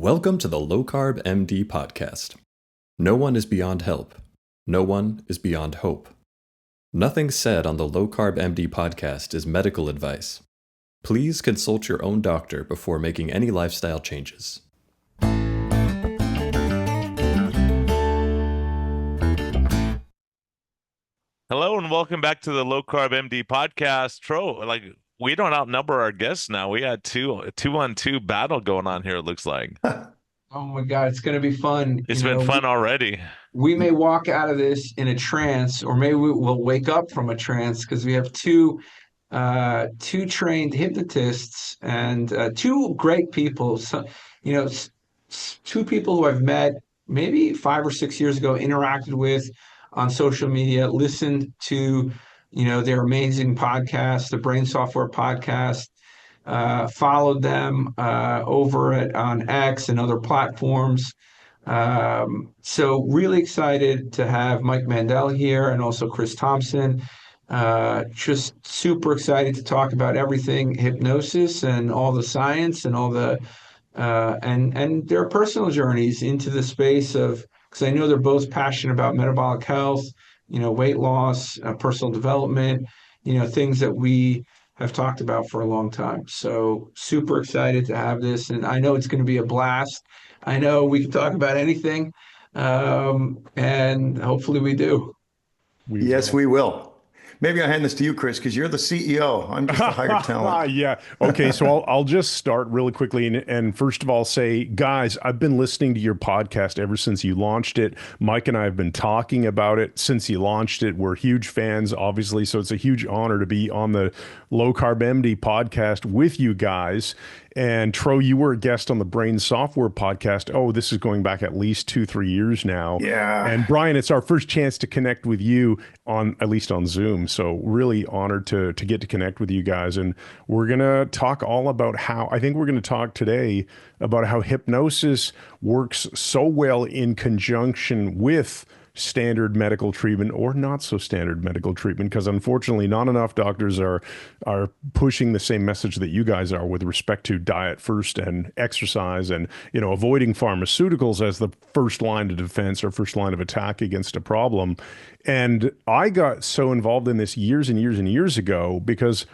Welcome to the Low Carb MD podcast. No one is beyond help. No one is beyond hope. Nothing said on the Low Carb MD podcast is medical advice. Please consult your own doctor before making any lifestyle changes. Hello and welcome back to the Low Carb MD podcast. We don't outnumber our guests now. We had a two-on-two battle going on here, it looks like. Oh my God, it's going to be fun. It's been fun already. We may walk out of this in a trance, or maybe we'll wake up from a trance because we have two trained hypnotists and two great people. So, two people who I've met maybe 5 or 6 years ago, interacted with on social media, listened to, their amazing podcast, the Brain Software podcast. Followed them on X and other platforms. So really excited to have Mike Mandel here and also Chris Thompson. Just super excited to talk about everything hypnosis and all the science and all the and their personal journeys into the space of, because I know they're both passionate about metabolic health, weight loss, personal development, things that we have talked about for a long time. So super excited to have this. And I know it's going to be a blast. I know we can talk about anything. And hopefully we do. Yes, we will. Maybe I'll hand this to you, Chris, because you're the CEO. I'm just the hired talent. Yeah. Okay. So I'll just start really quickly. And first of all, say, guys, I've been listening to your podcast ever since you launched it. Mike and I have been talking about it since you launched it. We're huge fans, obviously. So it's a huge honor to be on the Low Carb MD podcast with you guys. And Tro, you were a guest on the Brain Software podcast. Oh, this is going back at least 2-3 years now. Yeah. And Brian, it's our first chance to connect with you at least on Zoom. So really honored to get to connect with you guys. And we're going to talk all about I think we're going to talk today about how hypnosis works so well in conjunction with standard medical treatment or not so standard medical treatment, because unfortunately not enough doctors are pushing the same message that you guys are with respect to diet first and exercise and avoiding pharmaceuticals as the first line of defense or first line of attack against a problem. And I got so involved in this years and years and years ago because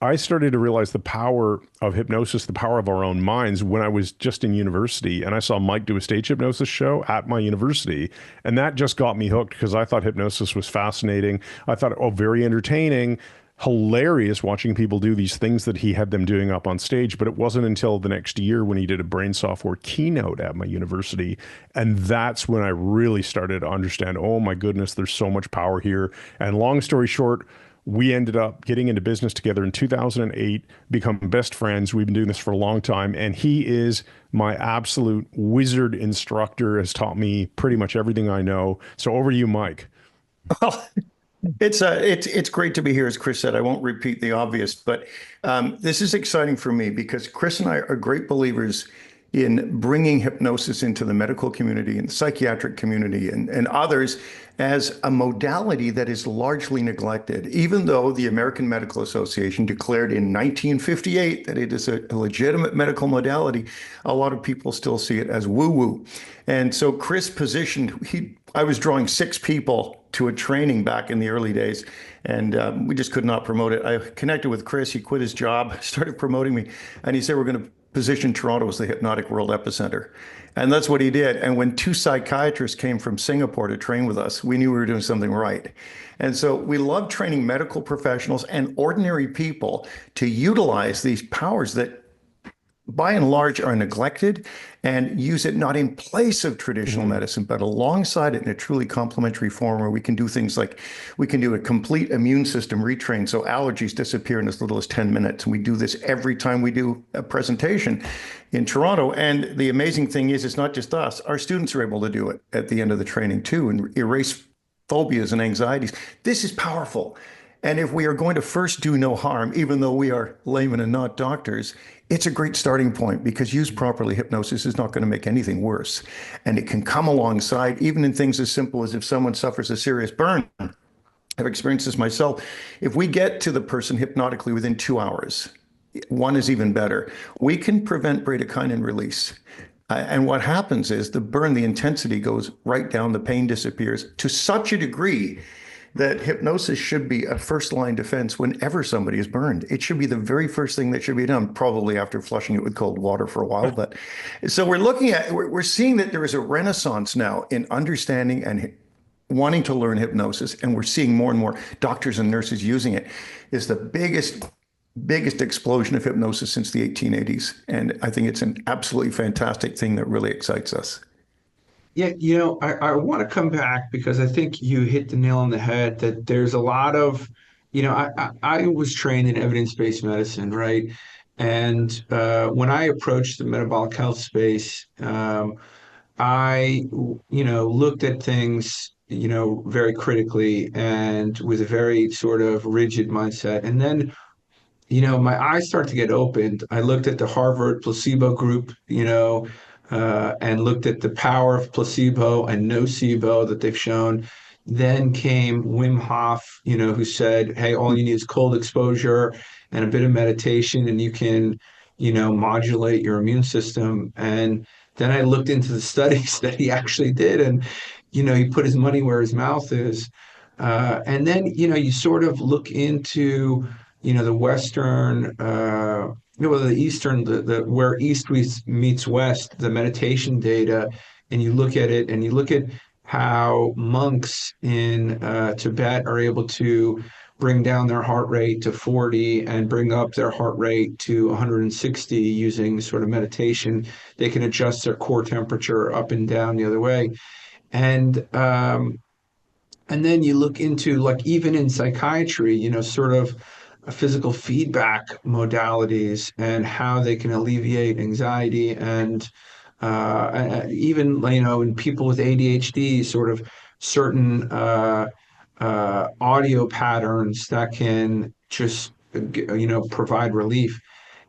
I started to realize the power of hypnosis, the power of our own minds, when I was just in university and I saw Mike do a stage hypnosis show at my university. And that just got me hooked because I thought hypnosis was fascinating. I thought, very entertaining, hilarious watching people do these things that he had them doing up on stage. But it wasn't until the next year when he did a Brain Software keynote at my university. And that's when I really started to understand, oh my goodness, there's so much power here. And long story short, we ended up getting into business together in 2008, become best friends. We've been doing this for a long time. And he is my absolute wizard instructor, has taught me pretty much everything I know. So over to you, Mike. Well, it's great to be here. As Chris said, I won't repeat the obvious, but this is exciting for me because Chris and I are great believers in bringing hypnosis into the medical community and the psychiatric community and others as a modality that is largely neglected. Even though the American Medical Association declared in 1958 that it is a legitimate medical modality, a lot of people still see it as woo-woo. And so Chris I was drawing 6 people to a training back in the early days, and we just could not promote it. I connected with Chris. He quit his job, started promoting me, and he said, we're going to position Toronto as the hypnotic world epicenter. And that's what he did. And when 2 psychiatrists came from Singapore to train with us, we knew we were doing something right. And so we love training medical professionals and ordinary people to utilize these powers that by and large are neglected, and use it not in place of traditional medicine, but alongside it in a truly complementary form where we can do things like we can do a complete immune system retrain so allergies disappear in as little as 10 minutes. And we do this every time we do a presentation in Toronto. And the amazing thing is, it's not just us. Our students are able to do it at the end of the training too and erase phobias and anxieties. This is powerful. And if we are going to first do no harm, even though we are laymen and not doctors, it's a great starting point because used properly, hypnosis is not going to make anything worse. And it can come alongside even in things as simple as if someone suffers a serious burn. I've experienced this myself. If we get to the person hypnotically within 2 hours, one is even better. We can prevent bradykinin release And what happens is the burn, the intensity goes right down, the pain disappears to such a degree that hypnosis should be a first line defense whenever somebody is burned. It should be the very first thing that should be done, probably after flushing it with cold water for a while. But so we're seeing that there is a renaissance now in understanding and wanting to learn hypnosis, and we're seeing more and more doctors and nurses using it. Is the biggest explosion of hypnosis since the 1880s. And I think it's an absolutely fantastic thing that really excites us. Yeah, I want to come back because I think you hit the nail on the head that there's a lot of, I was trained in evidence-based medicine, right? And when I approached the metabolic health space, I, looked at things, very critically and with a very sort of rigid mindset. And then my eyes start to get opened. I looked at the Harvard placebo group, and looked at the power of placebo and nocebo that they've shown. Then came Wim Hof, who said, hey, all you need is cold exposure and a bit of meditation, and you can, modulate your immune system. And then I looked into the studies that he actually did, and, he put his money where his mouth is. And then, you sort of look into, the Western, the Eastern, the where East meets West, the meditation data, and you look at it and you look at how monks in Tibet are able to bring down their heart rate to 40 and bring up their heart rate to 160 using sort of meditation. They can adjust their core temperature up and down the other way. And then you look into, like, even in psychiatry, sort of physical feedback modalities and how they can alleviate anxiety and even, in people with ADHD, sort of certain audio patterns that can just, provide relief.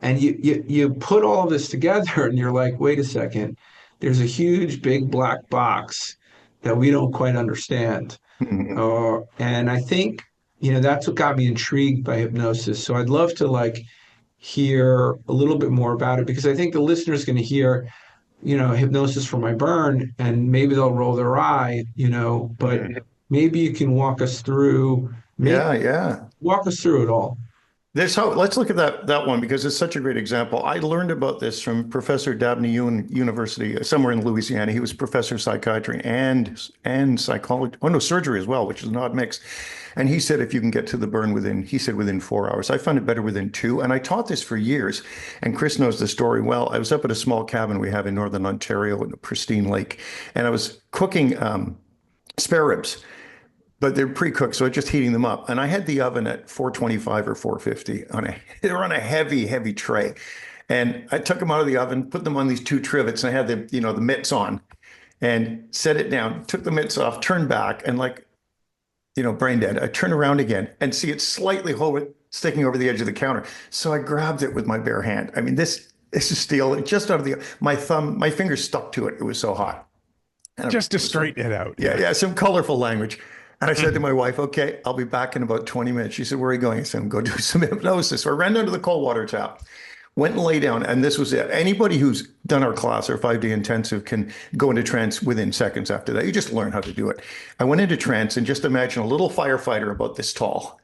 And you put all of this together and you're like, wait a second, there's a huge, big black box that we don't quite understand. And I think, that's what got me intrigued by hypnosis. So I'd love to hear a little bit more about it because I think the listener's going to hear, hypnosis for my burn, and maybe they'll roll their eye, but maybe you can walk us through, walk us through it all. Let's look at that one because it's such a great example. I learned about this from Professor Dabney University, somewhere in Louisiana. He was professor of psychiatry and psychology. Oh no, surgery as well, which is an odd mix. And he said if you can get to the burn within 4 hours. I found it better within 2. And I taught this for years. And Chris knows the story well. I was up at a small cabin we have in northern Ontario in a pristine lake, and I was cooking spare ribs. But they're pre-cooked, so I'm just heating them up. And I had the oven at 425 or 450 they were on a heavy, heavy tray. And I took them out of the oven, put them on these 2 trivets, and I had the mitts on, and set it down, took the mitts off, turned back, and brain dead. I turn around again and see it slightly sticking over the edge of the counter. So I grabbed it with my bare hand. I mean, this is steel, just out of my finger stuck to it. It was so hot. And just to straighten it out. Yeah, some colorful language. And I said to my wife, okay, I'll be back in about 20 minutes. She said, where are you going? I said, I'm going to do some hypnosis. So I ran down to the cold water tap, went and lay down, and this was it. Anybody who's done our class, our 5-day intensive, can go into trance within seconds after that. You just learn how to do it. I went into trance, and just imagine a little firefighter about this tall.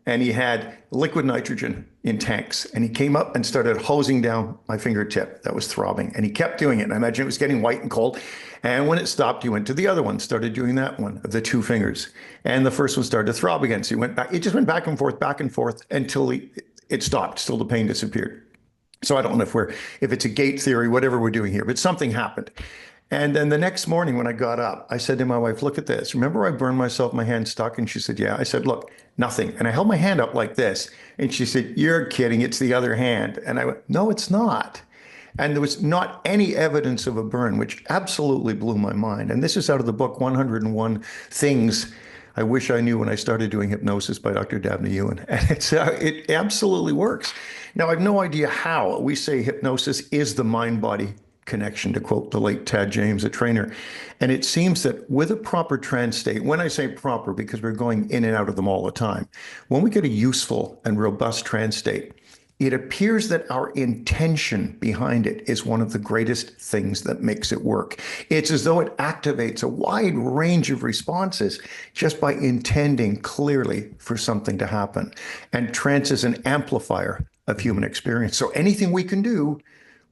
And he had liquid nitrogen in tanks. And he came up and started hosing down my fingertip that was throbbing. And he kept doing it. And I imagine it was getting white and cold. And when it stopped, he went to the other one, started doing that one of the 2 fingers. And the first one started to throb again. So he went back. It just went back and forth until it stopped, till the pain disappeared. So I don't know if it's a gate theory, whatever we're doing here, but something happened. And then the next morning when I got up, I said to my wife, look at this. Remember I burned myself, my hand stuck? And she said, yeah. I said, look, nothing. And I held my hand up like this. And she said, you're kidding. It's the other hand. And I went, no, it's not. And there was not any evidence of a burn, which absolutely blew my mind. And this is out of the book, 101 Things I Wish I Knew When I Started Doing Hypnosis by Dr. Dabney Ewan. And it absolutely works. Now, I have no idea how. We say hypnosis is the mind-body connection, to quote the late Tad James, a trainer. And it seems that with a proper trance state, when I say proper, because we're going in and out of them all the time, when we get a useful and robust trance state, it appears that our intention behind it is one of the greatest things that makes it work. It's as though it activates a wide range of responses just by intending clearly for something to happen. And trance is an amplifier of human experience. So anything we can do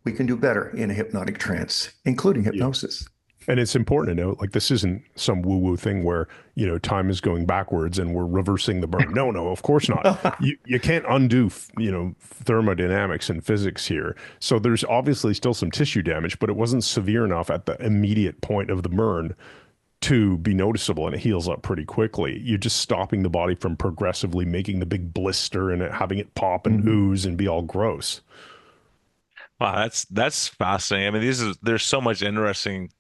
better in a hypnotic trance, including hypnosis. And it's important to note, like, this isn't some woo-woo thing where, time is going backwards and we're reversing the burn. No, of course not. You can't undo, thermodynamics and physics here. So there's obviously still some tissue damage, but it wasn't severe enough at the immediate point of the burn to be noticeable, and it heals up pretty quickly. You're just stopping the body from progressively making the big blister and having it pop and ooze and be all gross. Wow, that's fascinating. I mean, there's so much interesting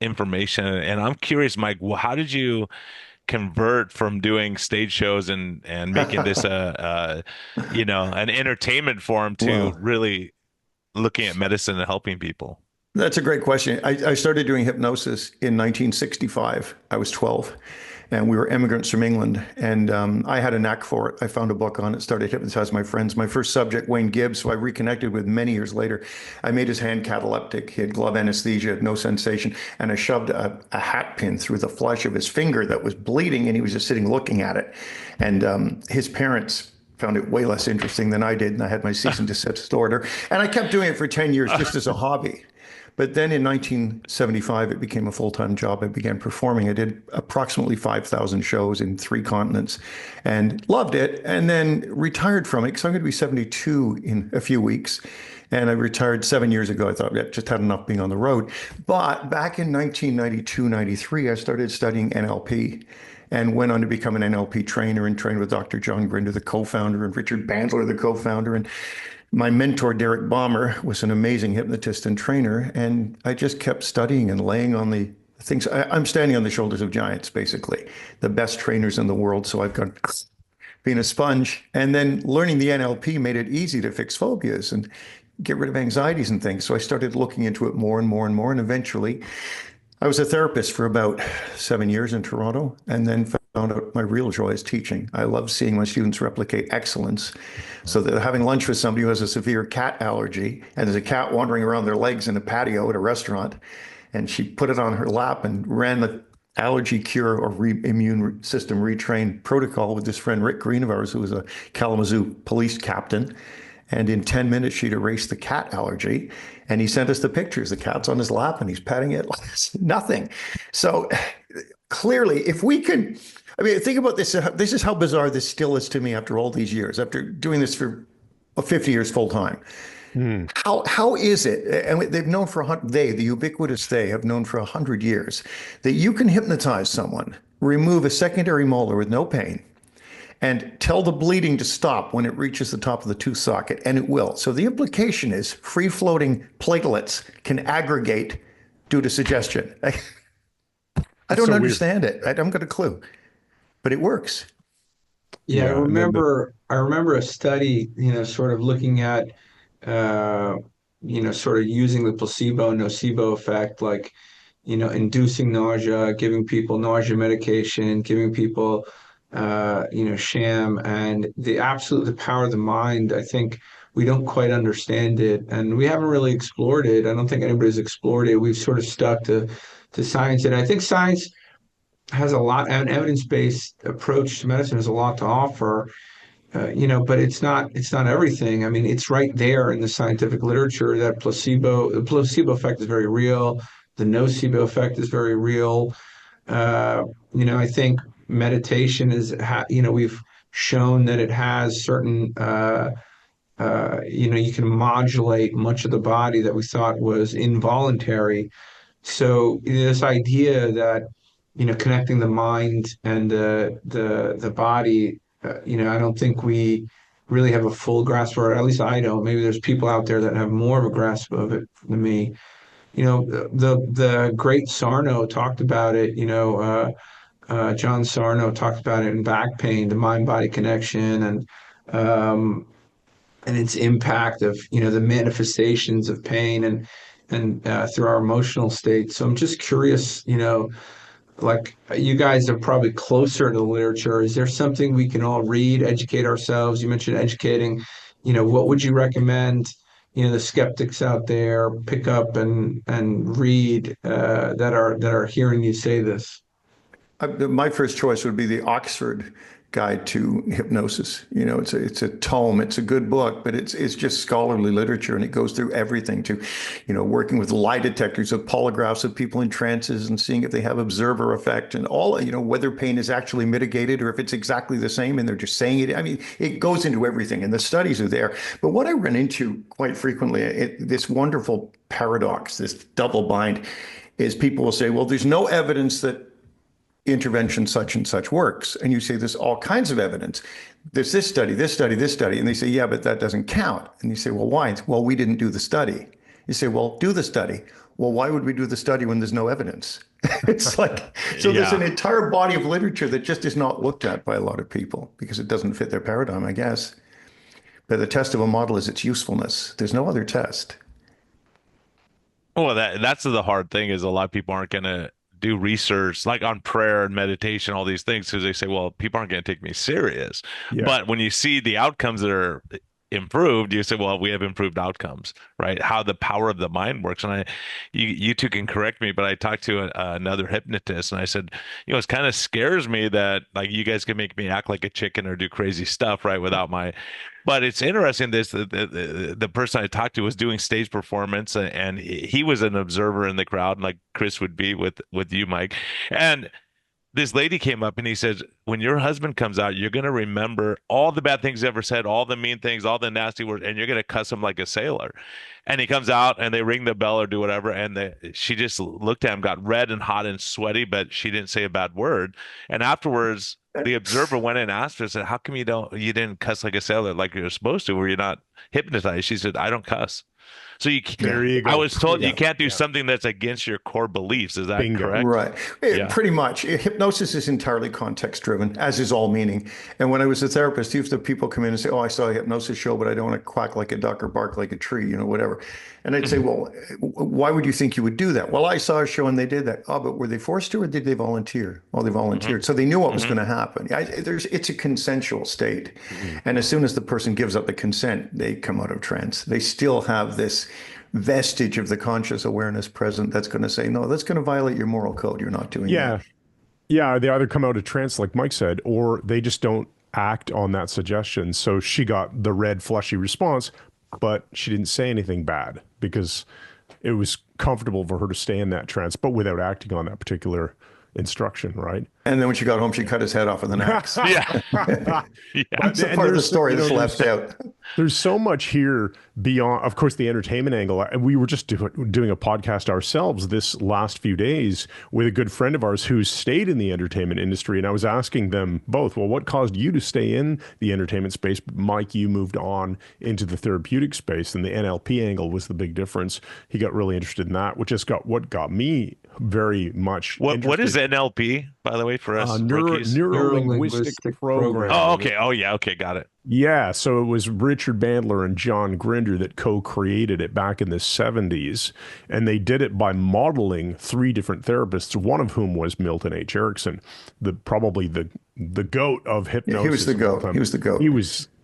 information, and I'm curious, Mike, how did you convert from doing stage shows and making this an entertainment form to really looking at medicine and helping people? That's a great question. I started doing hypnosis in 1965. I was 12. And we were immigrants from England, and I had a knack for it. I found a book on it, started hypnotizing my friends. My first subject, Wayne Gibbs, who I reconnected with many years later. I made his hand cataleptic. He had glove anesthesia, no sensation, and I shoved a hat pin through the flesh of his finger that was bleeding, and he was just sitting looking at it. And his parents found it way less interesting than I did, and I had my cease and desist order. And I kept doing it for 10 years just as a hobby. But then in 1975, it became a full-time job. I began performing. I did approximately 5,000 shows in 3 continents and loved it, and then retired from it because I'm going to be 72 in a few weeks. And I retired 7 years ago. I thought I just had enough being on the road. But back in 1992, 93, I started studying NLP and went on to become an NLP trainer and trained with Dr. John Grinder, the co-founder, and Richard Bandler, the co-founder. And my mentor, Derek Balmer, was an amazing hypnotist and trainer, and I just kept studying and laying on the things. I'm standing on the shoulders of giants, basically, the best trainers in the world. So I've got being a sponge, and then learning the NLP made it easy to fix phobias and get rid of anxieties and things. So I started looking into it more and more and more, and eventually I was a therapist for about 7 years in Toronto, and then found out my real joy is teaching. I love seeing my students replicate excellence. So that having lunch with somebody who has a severe cat allergy, and there's a cat wandering around their legs in a patio at a restaurant, and she put it on her lap and ran the allergy cure or immune system retrain protocol with this friend Rick Green of ours, who was a Kalamazoo police captain. And in 10 minutes, she'd erased the cat allergy. And he sent us the pictures. The cat's on his lap and he's petting it like it's nothing. So clearly, if we can, I mean, think about this. This is how bizarre this still is to me after all these years, after doing this for 50 years full time. How is it, and they've known for the ubiquitous they have known for 100 years, that you can hypnotize someone, remove a secondary molar with no pain, and tell the bleeding to stop when it reaches the top of the tooth socket, and it will. So the implication is free-floating platelets can aggregate due to suggestion. I don't understand it. I haven't got a clue, but it works. Yeah, I remember a study, sort of looking at, sort of using the placebo and nocebo effect, like, inducing nausea, giving people nausea medication, giving people sham, and the power of the mind. I think we don't quite understand it, and we haven't really explored it. I don't think anybody's explored it. We've sort of stuck to science, and I think science has a lot, an evidence-based approach to medicine has a lot to offer. But it's not everything. I mean, it's right there in the scientific literature that the placebo effect is very real. The nocebo effect is very real. I think meditation we've shown that it has certain, you can modulate much of the body that we thought was involuntary. So this idea that, connecting the mind and the body, I don't think we really have a full grasp, or at least I don't. Maybe there's people out there that have more of a grasp of it than me. The great Sarno talked about it. John Sarno talked about it in back pain, the mind-body connection, and its impact of the manifestations of pain and through our emotional state. So I'm just curious, like, you guys are probably closer to the literature. Is there something we can all read, educate ourselves? You mentioned educating, what would you recommend, the skeptics out there pick up and read that are hearing you say this? My first choice would be the Oxford Guide to Hypnosis. It's a tome. It's a good book, but it's just scholarly literature, and it goes through everything to, working with lie detectors, of polygraphs of people in trances, and seeing if they have observer effect, and all, whether pain is actually mitigated or if it's exactly the same and they're just saying it. I mean, it goes into everything, and the studies are there. But what I run into quite frequently, this wonderful paradox, this double bind, is people will say, well, there's no evidence that intervention such and such works. And you say there's all kinds of evidence. There's this study, this study, this study. And they say, yeah, but that doesn't count. And you say, well, why? Well, we didn't do the study. You say, well, do the study. Well, why would we do the study when there's no evidence? It's like, so there's an entire body of literature that just is not looked at by a lot of people because it doesn't fit their paradigm, I guess. But the test of a model is its usefulness. There's no other test. Well, that's the hard thing, is a lot of people aren't going to do research like on prayer and meditation, all these things, because they say, well, people aren't going to take me serious. But when you see the outcomes that are improved, you say, well, we have improved outcomes, right? How the power of the mind works. And you two can correct me, but I talked to another hypnotist, and I said, it kind of scares me that like you guys can make me act like a chicken or do crazy stuff, right? But it's interesting. The person I talked to was doing stage performance, and he was an observer in the crowd, like Chris would be with you, Mike. And this lady came up and he says, when your husband comes out, you're going to remember all the bad things he ever said, all the mean things, all the nasty words, and you're going to cuss him like a sailor. And he comes out and they ring the bell or do whatever. And she just looked at him, got red and hot and sweaty, but she didn't say a bad word. And afterwards, the observer went in and asked her, said, how come you didn't cuss like a sailor like you're supposed to? Were you not hypnotized? She said, I don't cuss. So there you go. I was told you can't do something that's against your core beliefs. Is that correct? Right. Pretty much. Hypnosis is entirely context driven, as is all meaning. And when I was a therapist, used to people come in and say, oh, I saw a hypnosis show, but I don't want to quack like a duck or bark like a tree, whatever. And I'd say, well, why would you think you would do that? Well, I saw a show and they did that. Oh, but were they forced to, or did they volunteer? Well, they volunteered. So they knew what was going to happen. It's a consensual state. And as soon as the person gives up the consent, they come out of trance. They still have this vestige of the conscious awareness present that's going to say, no, that's going to violate your moral code. You're not doing that. Yeah, they either come out of trance, like Mike said, or they just don't act on that suggestion. So she got the red, fleshy response, but she didn't say anything bad because it was comfortable for her to stay in that trance, but without acting on that particular instruction, right? And then when she got home, she cut his head off with an axe. That's a And part of the story that's left out. There's so much here beyond, of course, the entertainment angle. And we were just doing a podcast ourselves this last few days with a good friend of ours who's stayed in the entertainment industry. And I was asking them both, well, what caused you to stay in the entertainment space? Mike, you moved on into the therapeutic space, and the NLP angle was the big difference. He got really interested in that, which is what got me very much interested. What is NLP, by the way, for us rookies? Neuro-linguistic program. Oh, okay. Oh, yeah. Okay. Got it. Yeah. So it was Richard Bandler and John Grinder that co-created it back in the 70s. And they did it by modeling 3 different therapists, one of whom was Milton H. Erickson, probably the goat of hypnosis. He was the goat. He was the goat.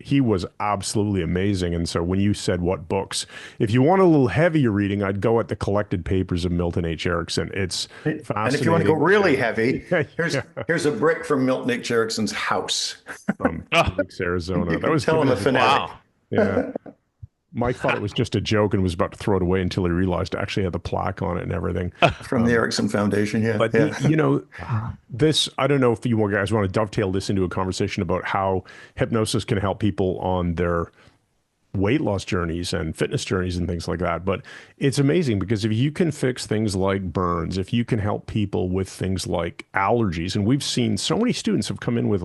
He was absolutely amazing. And so when you said what books, if you want a little heavier reading, I'd go at the collected papers of Milton H. Erickson. It's fascinating. And if you want to go really heavy, here's a brick from Milton H. Erickson's house. From Phoenix, Arizona. That was telling a fanatic. Wow. Yeah. Mike thought it was just a joke and was about to throw it away until he realized it actually had the plaque on it and everything. From the Erickson Foundation, yeah. But, this, I don't know if you guys want to dovetail this into a conversation about how hypnosis can help people on their weight loss journeys and fitness journeys and things like that. But it's amazing because if you can fix things like burns, if you can help people with things like allergies, and we've seen so many students have come in with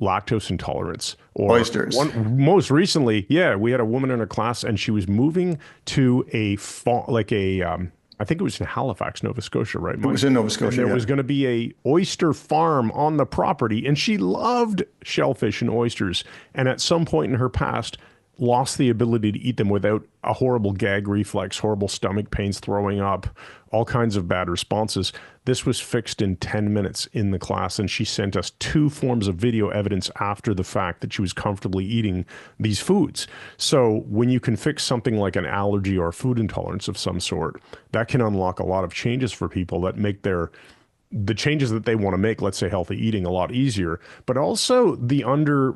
lactose intolerance or oysters. Most recently, we had a woman in a class and she was moving to I think it was in Halifax, Nova Scotia, right, Mike? It was in Nova Scotia. And there was going to be a oyster farm on the property, and she loved shellfish and oysters. And at some point in her past, lost the ability to eat them without a horrible gag reflex, horrible stomach pains, throwing up, all kinds of bad responses. This was fixed in 10 minutes in the class, and she sent us 2 forms of video evidence after the fact that she was comfortably eating these foods. So when you can fix something like an allergy or a food intolerance of some sort, that can unlock a lot of changes for people that make the changes that they want to make, let's say healthy eating, a lot easier, but also the under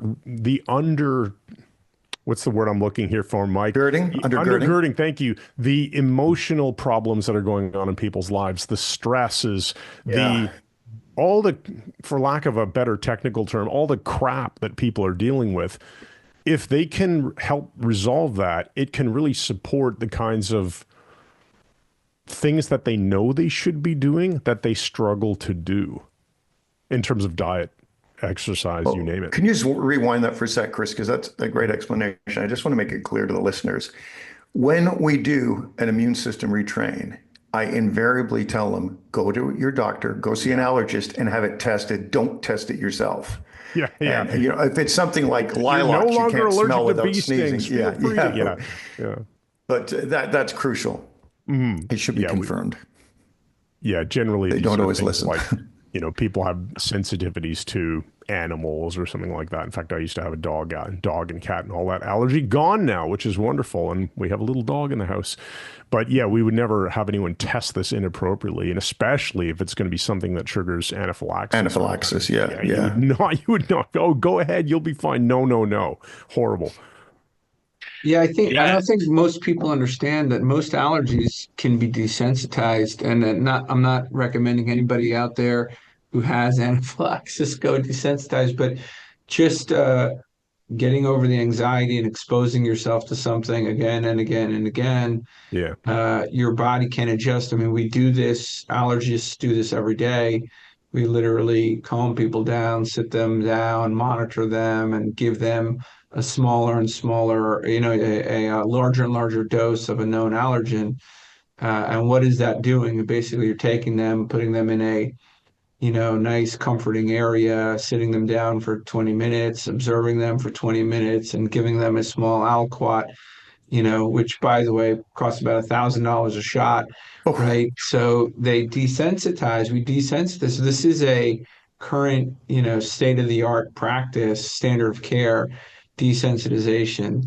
what's the word I'm looking here for, Mike? Undergirding. Thank you. The emotional problems that are going on in people's lives, the stresses, all the, for lack of a better technical term, all the crap that people are dealing with. If they can help resolve that, it can really support the kinds of things that they know they should be doing that they struggle to do in terms of diet, exercise, you name it. Can you just rewind that for a sec, Chris? Because that's a great explanation. I just want to make it clear to the listeners. When we do an immune system retrain, I invariably tell them, go to your doctor, go see an allergist and have it tested. Don't test it yourself. Yeah. And, if it's something like lilacs, you can't smell without sneezing. Yeah. But that's crucial. It should be confirmed. Generally they don't always listen. Like, people have sensitivities to animals or something like that. In fact, I used to have a dog and cat and all that allergy gone now, which is wonderful. And we have a little dog in the house. But we would never have anyone test this inappropriately. And especially if it's going to be something that triggers anaphylaxis. Anaphylaxis, yeah. You would not, oh, go ahead, you'll be fine. No. Horrible. Yeah, I don't think most people understand that most allergies can be desensitized, and that I'm not recommending anybody out there who has anaphylaxis go desensitized, but just getting over the anxiety and exposing yourself to something again and again and again. Your body can adjust. I mean, we do this, allergists do this every day. We literally calm people down, sit them down, monitor them, and give them a smaller and smaller, a larger and larger dose of a known allergen. And what is that doing? Basically, you're taking them, putting them in a, nice comforting area, sitting them down for 20 minutes, observing them for 20 minutes, and giving them a small aliquot, which, by the way, costs about $1,000 a shot, right? So we desensitize. So this is a current, state-of-the-art practice, standard of care, desensitization,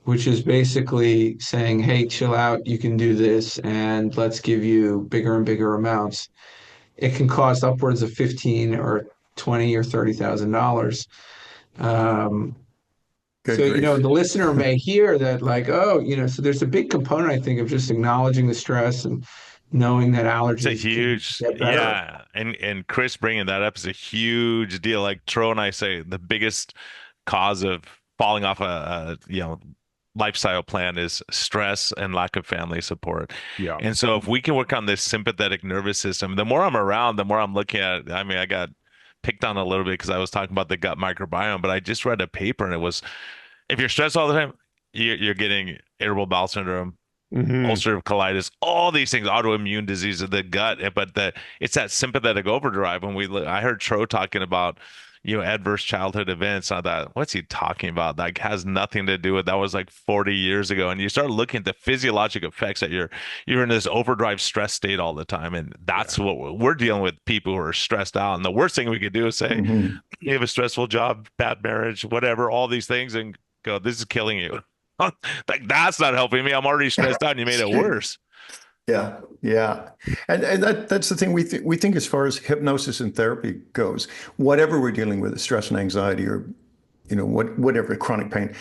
which is basically saying, hey, chill out, you can do this, and let's give you bigger and bigger amounts. It can cost upwards of $15,000 or $20,000 or $30,000. The listener may hear that, like, so there's a big component, I think, of just acknowledging the stress and knowing that allergies. It's a huge, and Chris bringing that up is a huge deal. Like Tro and I say, the biggest cause of falling off a lifestyle plan is stress and lack of family support. And so if we can work on this sympathetic nervous system, the more I'm around, the more I'm looking at, I mean, I got picked on a little bit because I was talking about the gut microbiome, but I just read a paper and it was, if you're stressed all the time, you're getting irritable bowel syndrome, ulcerative colitis, all these things, autoimmune disease of the gut. But it's that sympathetic overdrive. I heard Tro talking about, adverse childhood events. I thought, what's he talking about? Like, has nothing to do with that. Was like 40 years ago. And you start looking at the physiologic effects that you're in this overdrive stress state all the time. And that's what we're dealing with, people who are stressed out. And the worst thing we could do is say, you have a stressful job, bad marriage, whatever, all these things, and go, this is killing you. Like, that's not helping me. I'm already stressed out and you made it worse. Yeah. And that's the thing we think as far as hypnosis and therapy goes, whatever we're dealing with, stress and anxiety or, whatever, chronic pain.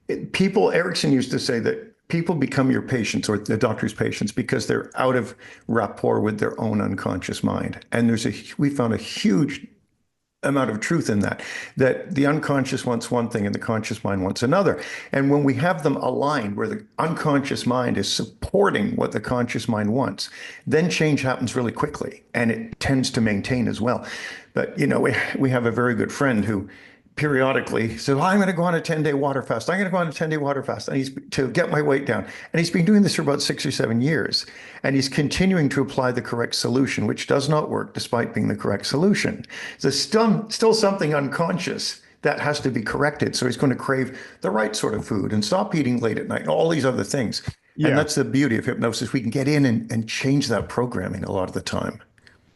Erickson used to say that people become your patients or the doctor's patients because they're out of rapport with their own unconscious mind. And we found a huge amount of truth in that the unconscious wants one thing and the conscious mind wants another. And when we have them aligned where the unconscious mind is supporting what the conscious mind wants, then change happens really quickly and it tends to maintain as well. But, we have a very good friend who periodically said, I'm going to go on a 10-day water fast. I'm going to go on a 10-day water fast to get my weight down. And he's been doing this for about 6 or 7 years. And he's continuing to apply the correct solution, which does not work despite being the correct solution. There's still something unconscious that has to be corrected. So he's going to crave the right sort of food and stop eating late at night and all these other things. Yeah. And that's the beauty of hypnosis. We can get in and change that programming a lot of the time.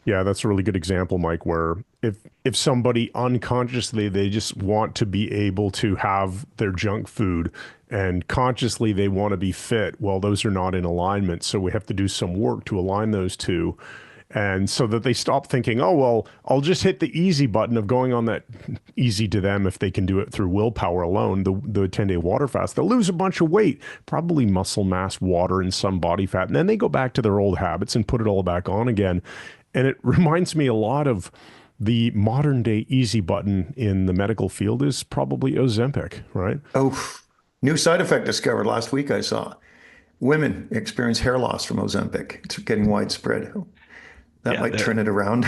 Yeah, that's a really good example, Mike, where if somebody unconsciously, they just want to be able to have their junk food, and consciously they want to be fit, well, those are not in alignment. So we have to do some work to align those two. And so that they stop thinking, oh, well, I'll just hit the easy button of going on that, easy to them if they can do it through willpower alone, the 10-day water fast. They'll lose a bunch of weight, probably muscle mass, water, and some body fat. And then they go back to their old habits and put it all back on again. And it reminds me a lot of the modern day easy button in the medical field is probably Ozempic, right? Oh, new side effect discovered last week I saw. Women experience hair loss from Ozempic. It's getting widespread. That might turn it around.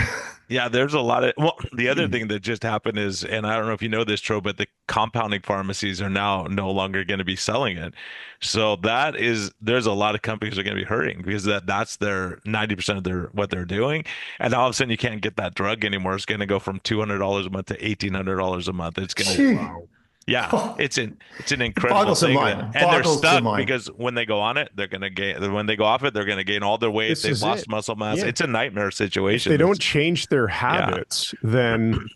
Yeah, there's a lot of, well, the other thing that just happened is, and I don't know if you know this, Tro, but the compounding pharmacies are now no longer going to be selling it. So there's a lot of companies that are going to be hurting because that's their 90% of what they're doing. And all of a sudden you can't get that drug anymore. It's going to go from $200 a month to $1,800 a month. It's going to, wow. Yeah, it's an incredible thing. And they're stuck because when they go on it, they're going to gain, when they go off it, they're going to gain all their weight. They've lost muscle mass. Yeah. It's a nightmare situation. If they don't change their habits, then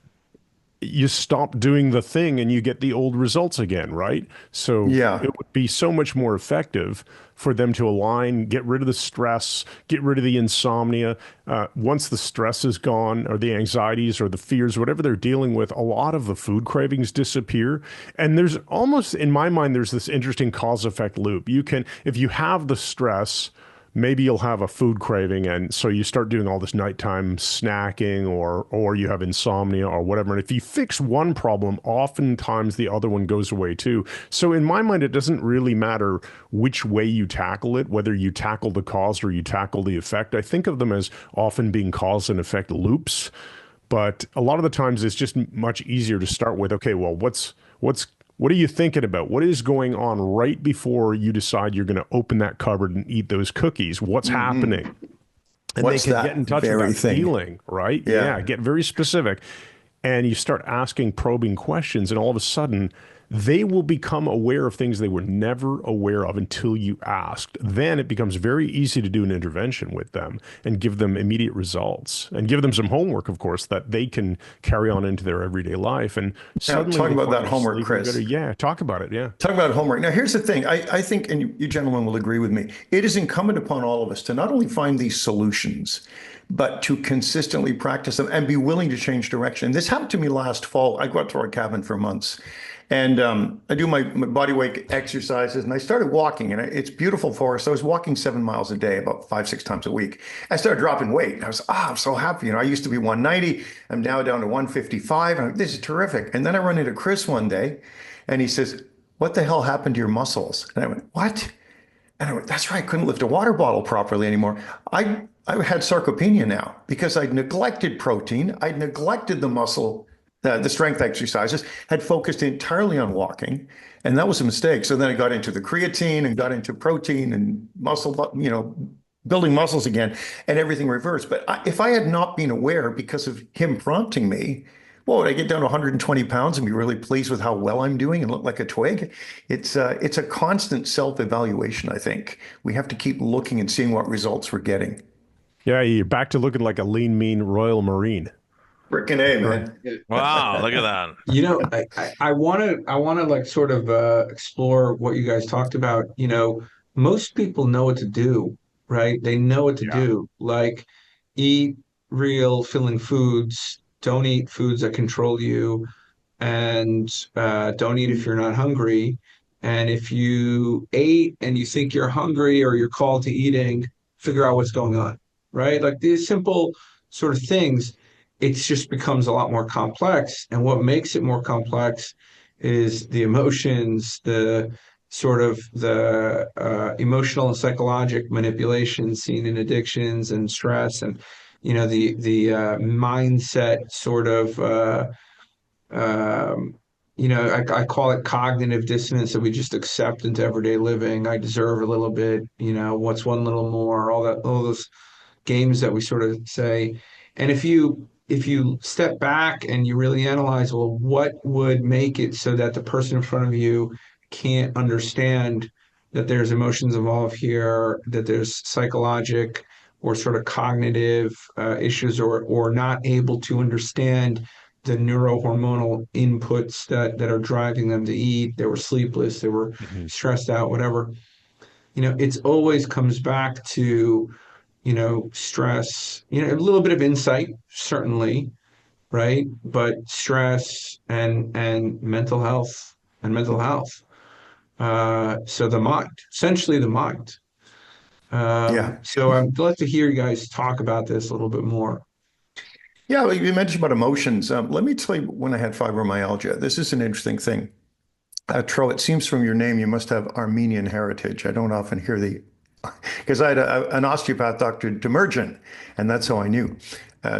you stop doing the thing and you get the old results again, right? So it would be so much more effective for them to align, get rid of the stress, get rid of the insomnia. Once the stress is gone, or the anxieties or the fears, whatever they're dealing with, a lot of the food cravings disappear. And there's almost, in my mind, there's this interesting cause-effect loop. You can, if you have the stress, maybe you'll have a food craving, and so you start doing all this nighttime snacking, or you have insomnia or whatever. And if you fix one problem, oftentimes the other one goes away too. So in my mind, it doesn't really matter which way you tackle it, whether you tackle the cause or you tackle the effect. I think of them as often being cause and effect loops, but a lot of the times it's just much easier to start with, okay, well, what are you thinking about? What is going on right before you decide you're going to open that cupboard and eat those cookies? What's happening? And they can get in touch with that feeling, right? Yeah, get very specific. And you start asking probing questions, and all of a sudden, they will become aware of things they were never aware of until you asked. Then it becomes very easy to do an intervention with them and give them immediate results, and give them some homework, of course, that they can carry on into their everyday life. And suddenly, talk about that homework, Chris. Talk about it. Yeah. Talk about homework. Now, here's the thing. I think, and you gentlemen will agree with me, it is incumbent upon all of us to not only find these solutions, but to consistently practice them and be willing to change direction. This happened to me last fall. I go out to our cabin for months. And I do my body weight exercises, and I started walking, and it's beautiful forest. I was walking 7 miles a day, about 5-6 times a week. I started dropping weight. I was, I'm so happy. I used to be 190. I'm now down to 155. This is terrific. And then I run into Chris one day, and he says, "What the hell happened to your muscles?" And I went, "What?" And I went, "That's right. I couldn't lift a water bottle properly anymore." I had sarcopenia now because I'd neglected protein. I'd neglected the muscle, the strength exercises, had focused entirely on walking, and that was a mistake. So then I got into the creatine and got into protein and muscle, building muscles again, and everything reversed. But if I had not been aware because of him prompting me, well, would I get down to 120 pounds and be really pleased with how well I'm doing and look like a twig? It's a constant self-evaluation, I think. We have to keep looking and seeing what results we're getting. Yeah, you're back to looking like a lean, mean Royal Marine. Frickin' A, man. Wow, look at that. I want to like sort of explore what you guys talked about. Most people know what to do, right? They know what to do. Like, eat real filling foods, don't eat foods that control you, and don't eat if you're not hungry. And if you ate and you think you're hungry or you're called to eating, figure out what's going on, right? Like these simple sort of things. It just becomes a lot more complex. And what makes it more complex is the emotions, the sort of the emotional and psychological manipulation seen in addictions and stress, and the mindset sort of I call it cognitive dissonance that we just accept into everyday living. I deserve a little bit, what's one little more, all those games that we sort of say. And if you step back and you really analyze, well, what would make it so that the person in front of you can't understand that there's emotions involved here, that there's psychologic or sort of cognitive issues, or not able to understand the neurohormonal inputs that are driving them to eat. They were sleepless, they were stressed out, whatever. It's always comes back to, stress, a little bit of insight, certainly, right? But stress and mental health. So the mind, essentially the mind. Yeah. So I'd like to hear you guys talk about this a little bit more. Yeah, well, you mentioned about emotions. Let me tell you when I had fibromyalgia. This is an interesting thing. Tro, it seems from your name you must have Armenian heritage. I don't often hear because I had an osteopath, Dr. Demerjen, and that's how I knew.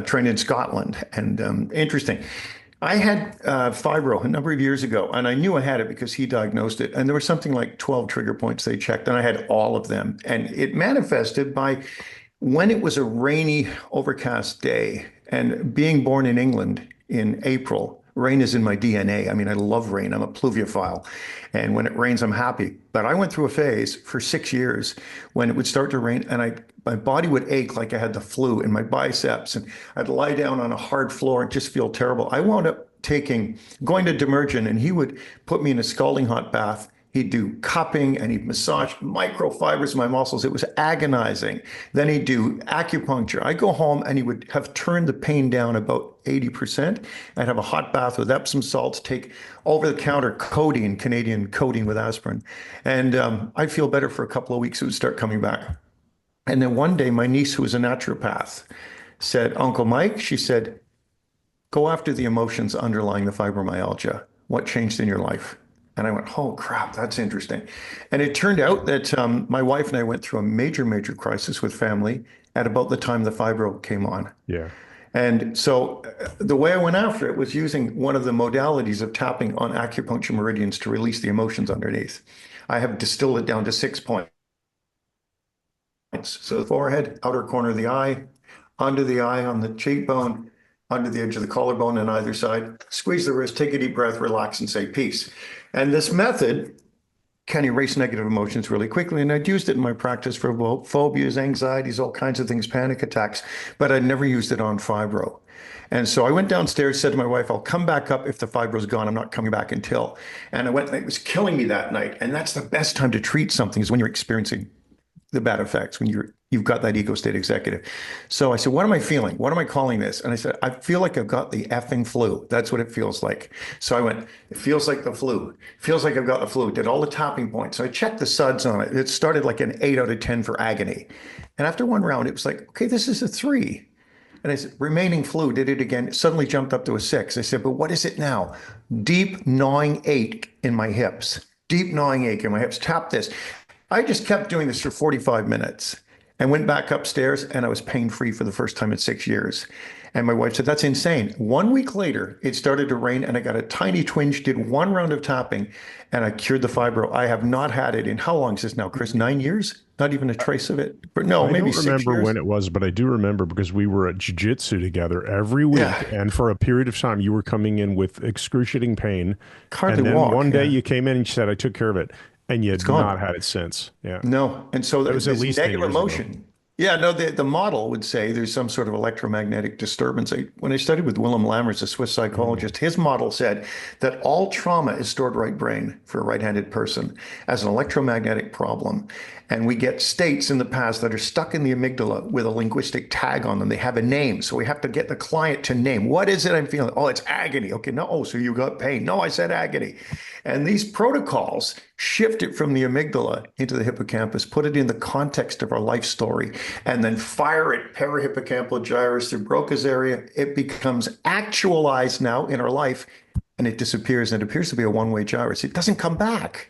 Trained in Scotland. And interesting. I had fibro a number of years ago, and I knew I had it because he diagnosed it. And there were something like 12 trigger points they checked, and I had all of them. And it manifested by when it was a rainy, overcast day, and being born in England in April, rain is in my DNA. I mean, I love rain. I'm a pluviophile. And when it rains, I'm happy. But I went through a phase for 6 years when it would start to rain and my body would ache like I had the flu in my biceps. And I'd lie down on a hard floor and just feel terrible. I wound up going to Demerjen, and he would put me in a scalding hot bath. He'd do cupping and he'd massage microfibers of my muscles. It was agonizing. Then he'd do acupuncture. I'd go home and he would have turned the pain down about 80%. I'd have a hot bath with Epsom salts, take over-the-counter codeine, Canadian codeine with aspirin. And I'd feel better for a couple of weeks. It would start coming back. And then one day, my niece, who was a naturopath, said, "Uncle Mike," she said, "go after the emotions underlying the fibromyalgia. What changed in your life?" And I went, "Oh, crap, that's interesting." And it turned out that my wife and I went through a major, major crisis with family at about the time the fibro came on. Yeah. And so the way I went after it was using one of the modalities of tapping on acupuncture meridians to release the emotions underneath. I have distilled it down to 6 points. So the forehead, outer corner of the eye, under the eye, on the cheekbone, under the edge of the collarbone on either side. Squeeze the wrist, take a deep breath, relax, and say peace. And this method can erase negative emotions really quickly. And I'd used it in my practice for phobias, anxieties, all kinds of things, panic attacks, but I'd never used it on fibro. And so I went downstairs, said to my wife, "I'll come back up if the fibro's gone. I'm not coming back until." And I went, it was killing me that night. And that's the best time to treat something, is when you're experiencing the bad effects, when you've got that ego state executive. So I said, "What am I feeling? What am I calling this?" And I said, "I feel like I've got the effing flu. That's what it feels like." So I went, "It feels like the flu. Feels like I've got the flu." Did all the tapping points. So I checked the SUDS on it. It started like an 8 out of 10 for agony. And after one round, it was like, okay, this is a 3. And I said, remaining flu, did it again. It suddenly jumped up to a 6. I said, "But what is it now?" Deep gnawing ache in my hips. Deep gnawing ache in my hips. Tap this. I just kept doing this for 45 minutes and went back upstairs, and I was pain-free for the first time in 6 years. And my wife said, "That's insane." 1 week later, it started to rain, and I got a tiny twinge, did one round of tapping, and I cured the fibro. I have not had it in, how long is this now, Chris? 9 years? Not even a trace of it? But no, maybe 6 years. I don't remember when it was, but I do remember because we were at jiu-jitsu together every week. Yeah. And for a period of time, you were coming in with excruciating pain. Hardly and then walk, one day you came in and you said, "I took care of it." And you had not had it since. Yeah. No. And so that was at least negative emotion. Yeah, no, the model would say there's some sort of electromagnetic disturbance. When I studied with Willem Lammers, a Swiss psychologist, his model said that all trauma is stored right brain for a right-handed person as an electromagnetic problem. And we get states in the past that are stuck in the amygdala with a linguistic tag on them. They have a name. So we have to get the client to name. What is it I'm feeling? "Oh, it's agony." Okay, no, oh, so you got pain. No, I said agony. And these protocols shift it from the amygdala into the hippocampus, put it in the context of our life story, and then fire it parahippocampal gyrus through Broca's area. It becomes actualized now in our life, and it disappears, and it appears to be a one-way gyrus. It doesn't come back.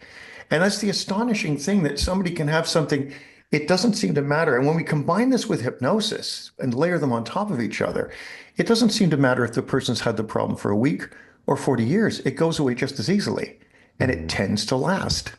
And that's the astonishing thing, that somebody can have something, it doesn't seem to matter. And when we combine this with hypnosis and layer them on top of each other, it doesn't seem to matter if the person's had the problem for a week or 40 years. It goes away just as easily, and it tends to last.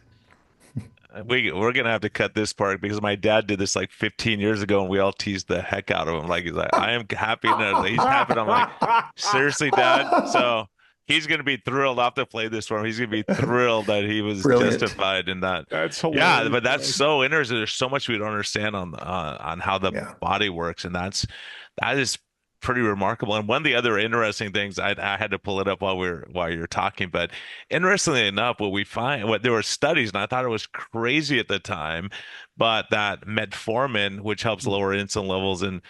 we're gonna have to cut this part because my dad did this like 15 years ago, and we all teased the heck out of him. Like he's like, I am happy, and he's happy. And I'm like, seriously, Dad? So he's gonna be thrilled. I'll have to play this for him. He's gonna be thrilled that he was Brilliant. justified in that. That's hilarious. Yeah, but that's so interesting. There's so much we don't understand on how the Yeah. body works, and that is pretty remarkable. And one of the other interesting things, I had to pull it up while you're talking, but interestingly enough, what there were studies, and I thought it was crazy at the time, but that metformin, which helps lower insulin levels, and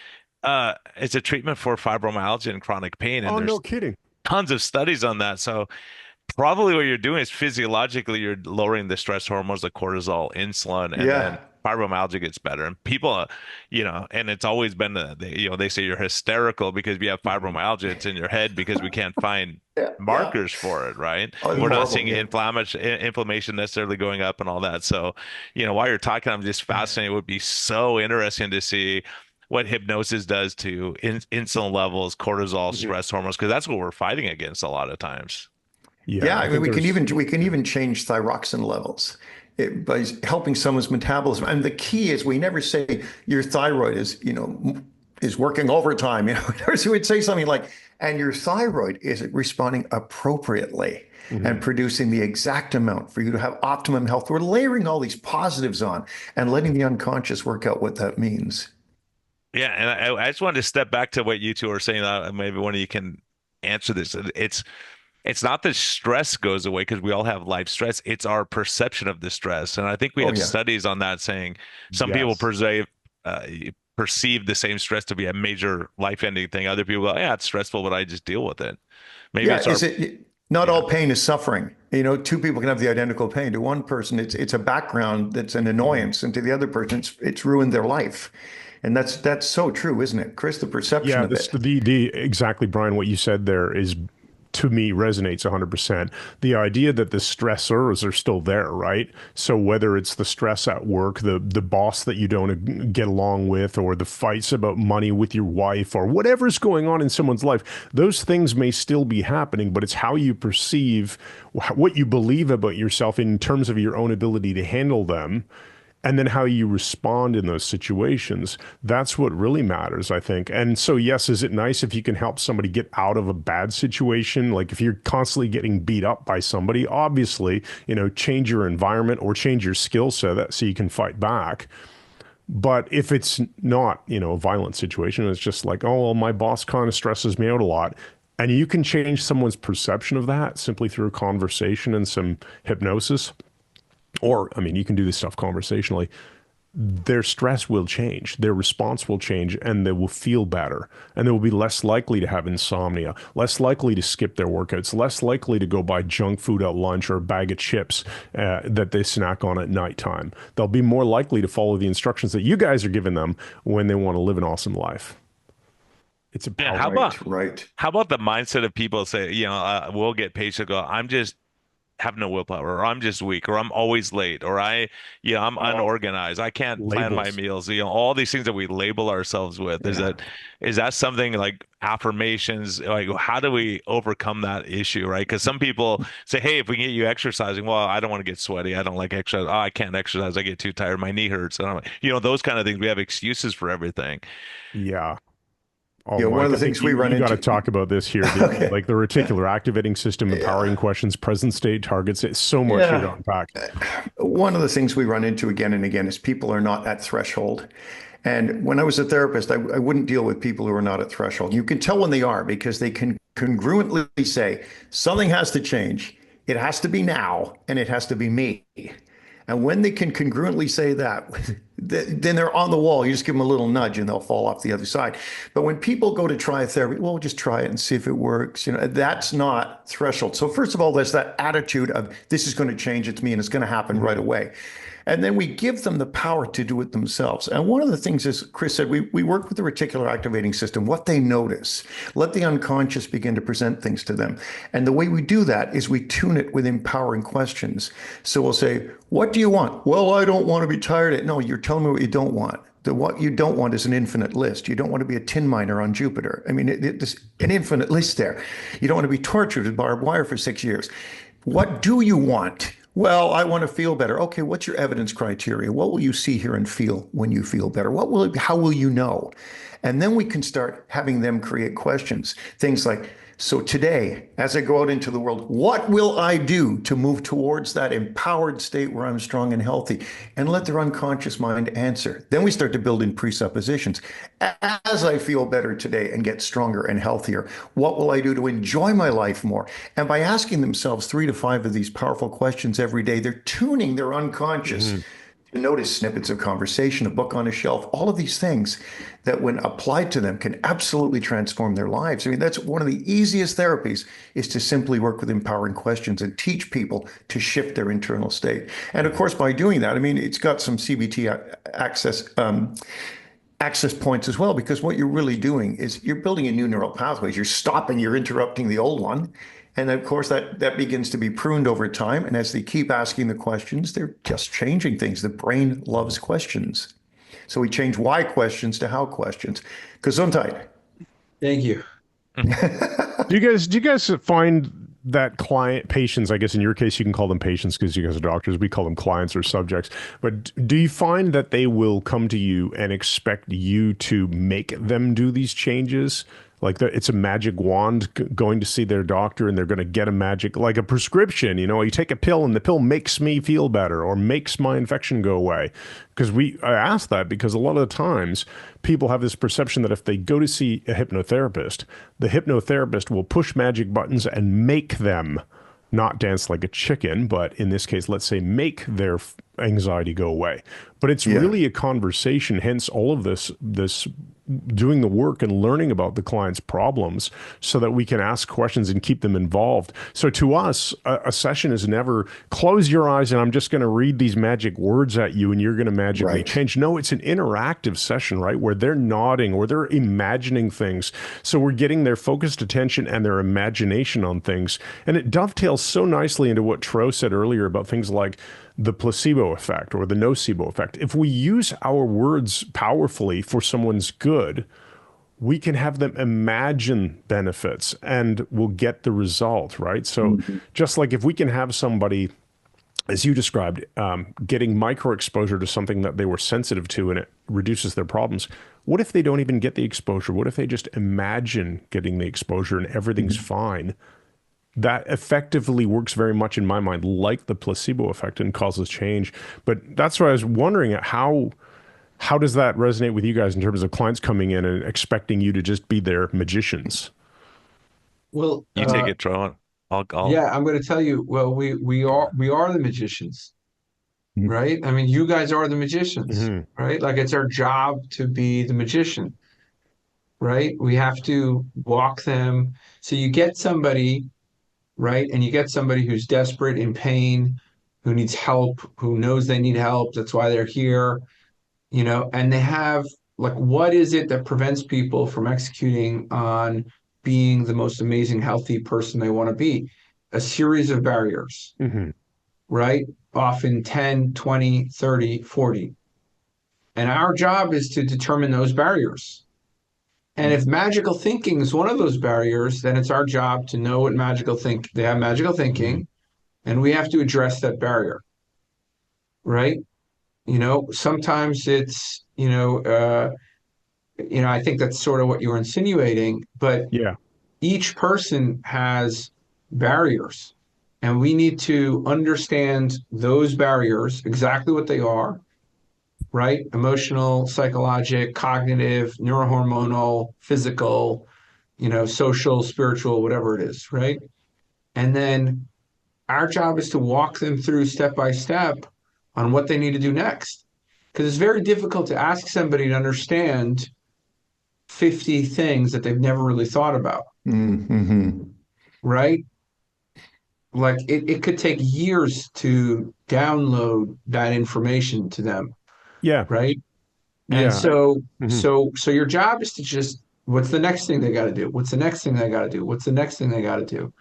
it's a treatment for fibromyalgia and chronic pain, and Oh, there's no kidding. tons of studies on that. So probably what you're doing is physiologically you're lowering the stress hormones like cortisol, insulin, and Yeah. then fibromyalgia gets better. And people, and it's always been, they say you're hysterical because you have fibromyalgia. It's in your head because we can't find Yeah. markers for it, right? Oh, We're not horrible, seeing yeah. inflammation necessarily going up and all that. So, while you're talking, I'm just fascinated. It would be so interesting to see what hypnosis does to insulin levels, cortisol, stress hormones, because that's what we're fighting against a lot of times. Yeah, I mean, think we can even change thyroxine levels by helping someone's metabolism. And the key is we never say your thyroid is working overtime. So we'd say something like, and your thyroid is responding appropriately and producing the exact amount for you to have optimum health. We're layering all these positives on and letting the unconscious work out what that means. Yeah, and I just wanted to step back to what you two are saying. Maybe one of you can answer this. It's not that stress goes away because we all have life stress. It's our perception of the stress. And I think we have studies on that saying some people perceive the same stress to be a major life-ending thing. Other people go, yeah, it's stressful, but I just deal with it. Maybe Not all pain is suffering. Two people can have the identical pain. To one person, it's a background that's an annoyance, and to the other person, it's ruined their life. And that's so true, isn't it, Chris? The perception of it. Exactly, Brian, what you said there is, to me, resonates 100%. The idea that the stressors are still there, right? So whether it's the stress at work, the boss that you don't get along with, or the fights about money with your wife, or whatever's going on in someone's life, those things may still be happening, but it's how you perceive, what you believe about yourself in terms of your own ability to handle them, and then how you respond in those situations. That's what really matters, I think. And so, yes, is it nice if you can help somebody get out of a bad situation? Like if you're constantly getting beat up by somebody, obviously, change your environment or change your skill set so you can fight back. But if it's not, a violent situation, it's just like, oh, well, my boss kind of stresses me out a lot. And you can change someone's perception of that simply through conversation and some hypnosis. Or, you can do this stuff conversationally. Their stress will change, their response will change, and they will feel better. And they will be less likely to have insomnia, less likely to skip their workouts, less likely to go buy junk food at lunch or a bag of chips that they snack on at nighttime. They'll be more likely to follow the instructions that you guys are giving them when they want to live an awesome life. It's a how about the mindset of people say, we'll get patients go, I'm just have no willpower, or I'm just weak, or I'm always late, or I'm unorganized. I can't plan my meals. All these things that we label ourselves with. Is that something like affirmations? Like, how do we overcome that issue, right? Because some people say, hey, if we can get you exercising, well, I don't want to get sweaty. I don't like exercise. Oh, I can't exercise. I get too tired. My knee hurts. And those kind of things. We have excuses for everything. Yeah. Oh, one of the things we run into. You got to talk about this here, like the reticular activating system, empowering questions, present state targets. It's so much here to unpack. One of the things we run into again and again is people are not at threshold. And when I was a therapist, I wouldn't deal with people who are not at threshold. You can tell when they are because they can congruently say something has to change. It has to be now, and it has to be me. And when they can congruently say that, then they're on the wall. You just give them a little nudge and they'll fall off the other side. But when people go to try therapy, well, just try it and see if it works. That's not threshold. So first of all, there's that attitude of this is going to change. It's me and it's going to happen right away. And then we give them the power to do it themselves. And one of the things, as Chris said, we work with the reticular activating system, what they notice, let the unconscious begin to present things to them. And the way we do that is we tune it with empowering questions. So we'll say, what do you want? Well, I don't want to be tired. No, you're telling me what you don't want. What you don't want is an infinite list. You don't want to be a tin miner on Jupiter. There's an infinite list there. You don't want to be tortured with barbed wire for 6 years. What do you want? Well, I want to feel better. Okay, what's your evidence criteria? What will you see, hear, and feel when you feel better? How will you know? And then we can start having them create questions. Things like, so today, as I go out into the world, what will I do to move towards that empowered state where I'm strong and healthy? And let their unconscious mind answer. Then we start to build in presuppositions. As I feel better today and get stronger and healthier, what will I do to enjoy my life more? And by asking themselves 3 to 5 of these powerful questions every day, they're tuning their unconscious to notice snippets of conversation, a book on a shelf, all of these things that when applied to them can absolutely transform their lives. I mean, that's one of the easiest therapies, is to simply work with empowering questions and teach people to shift their internal state. And of course, by doing that, I mean, it's got some CBT access points as well, because what you're really doing is you're building a new neural pathways. You're interrupting the old one. And of course, that begins to be pruned over time. And as they keep asking the questions, they're just changing things. The brain loves questions. So we change why questions to how questions. Gesundheit. Thank you. Do you guys find that patients, I guess in your case, you can call them patients because you guys are doctors, we call them clients or subjects, but do you find that they will come to you and expect you to make them do these changes? Like it's a magic wand going to see their doctor and they're going to get a magic, like a prescription, you take a pill and the pill makes me feel better or makes my infection go away. Because I ask that because a lot of the times people have this perception that if they go to see a hypnotherapist, the hypnotherapist will push magic buttons and make them not dance like a chicken, but in this case, let's say make their anxiety go away. But it's really a conversation, hence all of this doing the work and learning about the client's problems so that we can ask questions and keep them involved. So to us, a session is never close your eyes and I'm just going to read these magic words at you and you're going to magically change. No, it's an interactive session, right? Where they're nodding or they're imagining things. So we're getting their focused attention and their imagination on things. And it dovetails so nicely into what Tro said earlier about things like the placebo effect or the nocebo effect. If we use our words powerfully for someone's good, we can have them imagine benefits and we'll get the result, right? So just like if we can have somebody, as you described, getting micro exposure to something that they were sensitive to and it reduces their problems. What if they don't even get the exposure? What if they just imagine getting the exposure and everything's fine? That effectively works very much in my mind like the placebo effect and causes change. But that's why I was wondering how does that resonate with you guys in terms of clients coming in and expecting you to just be their magicians? Well, You take it, Tro. I'll yeah, I'm going to tell you. Well, we are the magicians, right? I mean, you guys are the magicians, right? Like it's our job to be the magician, right? We have to walk them. So you get somebody, right? And you get somebody who's desperate, in pain, who needs help, who knows they need help. That's why they're here, and they have, like, what is it that prevents people from executing on being the most amazing, healthy person they want to be? A series of barriers, right? Often 10, 20, 30, 40. And our job is to determine those barriers. And if magical thinking is one of those barriers, then it's our job to know what they have magical thinking, and we have to address that barrier, right? Sometimes it's, I think that's sort of what you were insinuating, but each person has barriers, and we need to understand those barriers, exactly what they are, right? Emotional, psychological, cognitive, neurohormonal, physical, social, spiritual, whatever it is, right? And then our job is to walk them through step by step on what they need to do next. Because it's very difficult to ask somebody to understand 50 things that they've never really thought about, right? Like it could take years to download that information to them. Yeah. Right. And so your job is to just, what's the next thing they got to do? What's the next thing they got to do? What's the next thing they got to do?